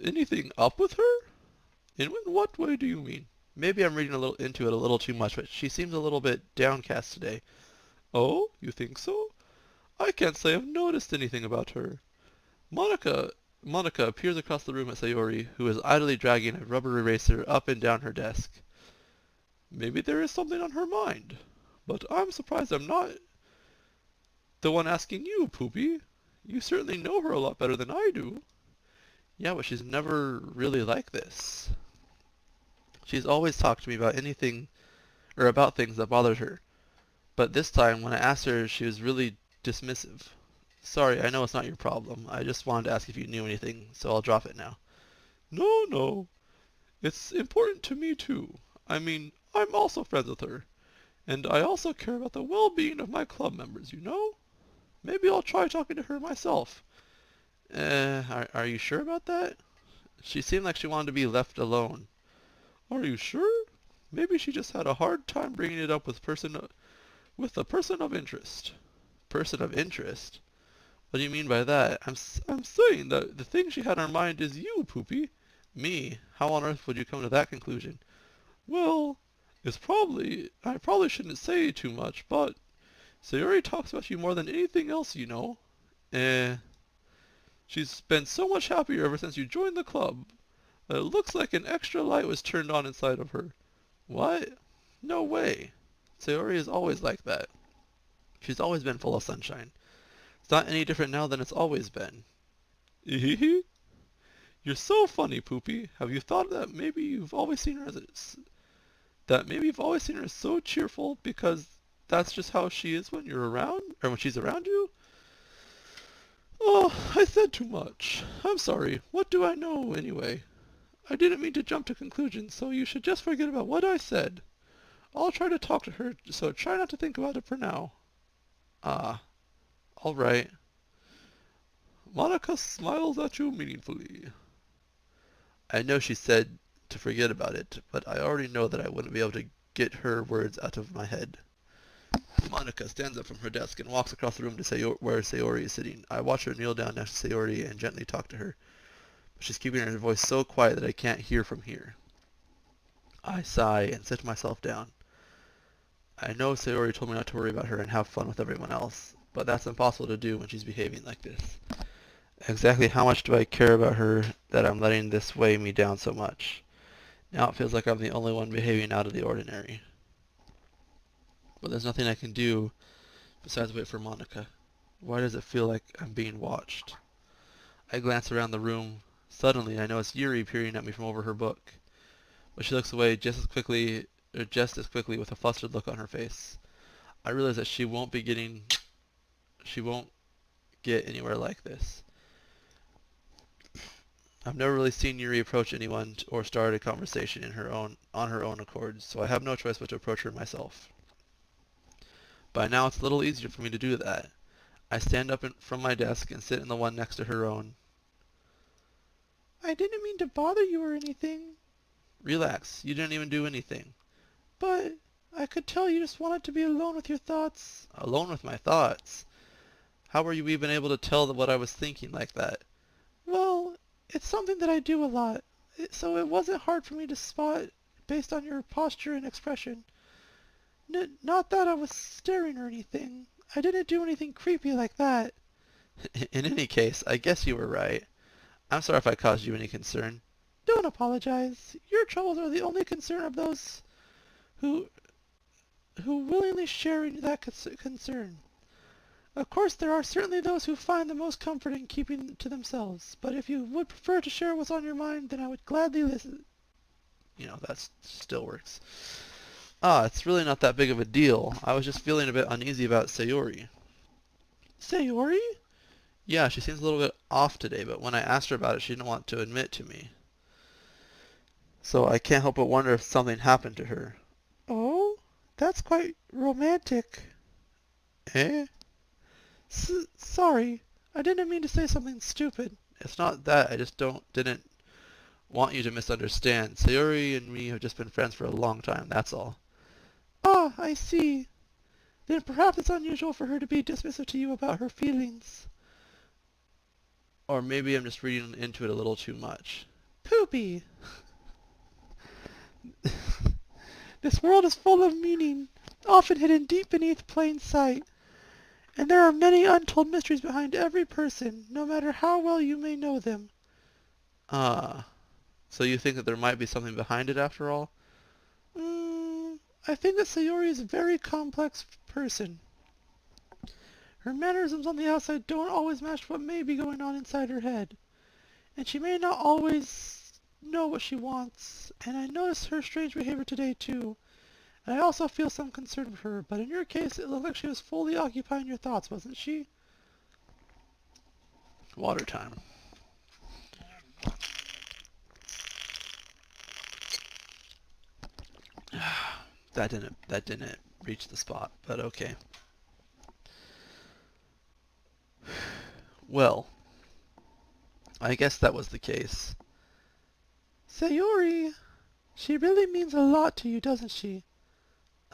Anything up with her? In what way do you mean? Maybe I'm reading into it a little too much, but she seems a little bit downcast today. Oh, you think so? I can't say I've noticed anything about her. Monica appears across the room at Sayori, who is idly dragging a rubber eraser up and down her desk. Maybe there is something on her mind, but I'm surprised I'm not the one asking you, Poopy. You certainly know her a lot better than I do. Yeah, but she's never really like this. She's always talked to me about anything, or about things that bothered her. But this time, when I asked her, she was really dismissive. Sorry, I know it's not your problem. I just wanted to ask if you knew anything, so I'll drop it now. No. It's important to me too. I mean, I'm also friends with her. And I also care about the well-being of my club members, you know? Maybe I'll try talking to her myself. Are you sure about that? She seemed like she wanted to be left alone. Are you sure? Maybe she just had a hard time bringing it up with a person of interest. Person of interest? What do you mean by that? I'm saying that the thing she had in her mind is you, Poopy. Me? How on earth would you come to that conclusion? Well, I probably shouldn't say too much, but Sayori talks about you more than anything else, you know. She's been so much happier ever since you joined the club. It looks like an extra light was turned on inside of her. What? No way. Sayori is always like that. She's always been full of sunshine. It's not any different now than it's always been. Ehehe. You're so funny, Poopy. Have you thought that maybe you've always seen her as so cheerful because that's just how she is when you're around, or when she's around you? Oh, I said too much. I'm sorry. What do I know, anyway? I didn't mean to jump to conclusions, so you should just forget about what I said. I'll try to talk to her, so try not to think about it for now. Ah, all right. Monica smiles at you meaningfully. I know she said to forget about it, but I already know that I wouldn't be able to get her words out of my head. Monica stands up from her desk and walks across the room to where Sayori is sitting. I watch her kneel down next to Sayori and gently talk to her. But she's keeping her voice so quiet that I can't hear from here. I sigh and sit myself down. I know Sayori told me not to worry about her and have fun with everyone else, but that's impossible to do when she's behaving like this. Exactly how much do I care about her that I'm letting this weigh me down so much? Now it feels like I'm the only one behaving out of the ordinary. But there's nothing I can do besides wait for Monica. Why does it feel like I'm being watched? I glance around the room. Suddenly, I notice Yuri peering at me from over her book. But she looks away just as quickly with a flustered look on her face. I realize that she won't get anywhere like this. I've never really seen Yuri approach anyone or start a conversation on her own accord, so I have no choice but to approach her myself. By now it's a little easier for me to do that. I stand up from my desk and sit in the one next to her own. I didn't mean to bother you or anything. Relax, you didn't even do anything. But I could tell you just wanted to be alone with your thoughts. Alone with my thoughts? How were you even able to tell what I was thinking like that? Well, it's something that I do a lot, so it wasn't hard for me to spot based on your posture and expression. Not that I was staring or anything. I didn't do anything creepy like that. In any case, I guess you were right. I'm sorry if I caused you any concern. Don't apologize. Your troubles are the only concern of those who willingly share in that concern. Of course, there are certainly those who find the most comfort in keeping to themselves, but if you would prefer to share what's on your mind, then I would gladly listen. You know, that still works. It's really not that big of a deal. I was just feeling a bit uneasy about Sayori. Sayori? Yeah, she seems a little bit off today, but when I asked her about it, she didn't want to admit to me. So I can't help but wonder if something happened to her. Oh, that's quite romantic. Eh? Sorry, I didn't mean to say something stupid. It's not that. I just didn't want you to misunderstand. Sayori and me have just been friends for a long time, that's all. Ah, I see. Then perhaps it's unusual for her to be dismissive to you about her feelings. Or maybe I'm just reading into it a little too much. Poopy. This world is full of meaning, often hidden deep beneath plain sight. And there are many untold mysteries behind every person, no matter how well you may know them. So you think that there might be something behind it after all? I think that Sayori is a very complex person. Her mannerisms on the outside don't always match what may be going on inside her head. And she may not always know what she wants, and I noticed her strange behavior today too. And I also feel some concern for her, but in your case, it looked like she was fully occupying your thoughts, wasn't she? Water time. That didn't reach the spot, but okay. Well, I guess that was the case. Sayori, she really means a lot to you, doesn't she?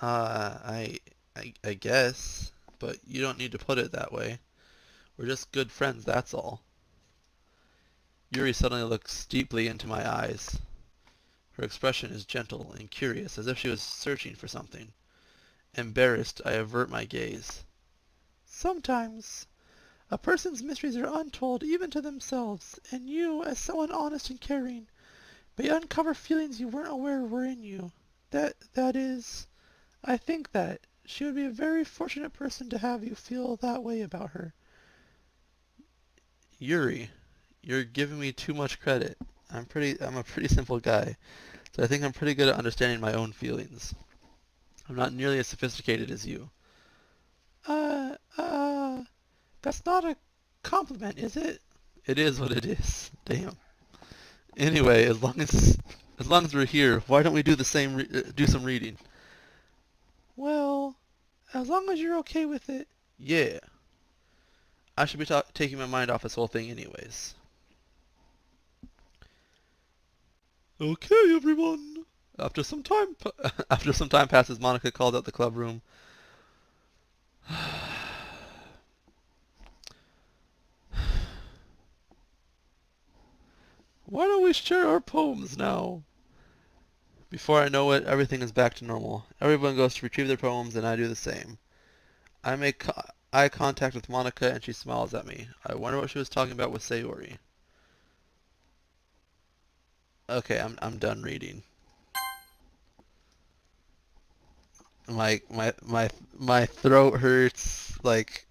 I guess, but you don't need to put it that way. We're just good friends, that's all. Yuri suddenly looks deeply into my eyes. Her expression is gentle and curious, as if she was searching for something. Embarrassed, I avert my gaze. Sometimes, a person's mysteries are untold even to themselves, and you, as someone honest and caring, may uncover feelings you weren't aware were in you. That is, I think that she would be a very fortunate person to have you feel that way about her. Yuri, you're giving me too much credit. I'm a pretty simple guy, so I think I'm pretty good at understanding my own feelings. I'm not nearly as sophisticated as you. That's not a compliment, is it? It is what it is. Damn. Anyway, as long as we're here, why don't we do do some reading? Well, as long as you're okay with it. Yeah. I should be taking my mind off this whole thing anyways. Okay, everyone. After some time passes, Monica called out the club room. Why don't we share our poems now? Before I know it, everything is back to normal. Everyone goes to retrieve their poems, and I do the same. I make eye contact with Monica, and she smiles at me. I wonder what she was talking about with Sayori. Okay, I'm done reading. My throat hurts. Like,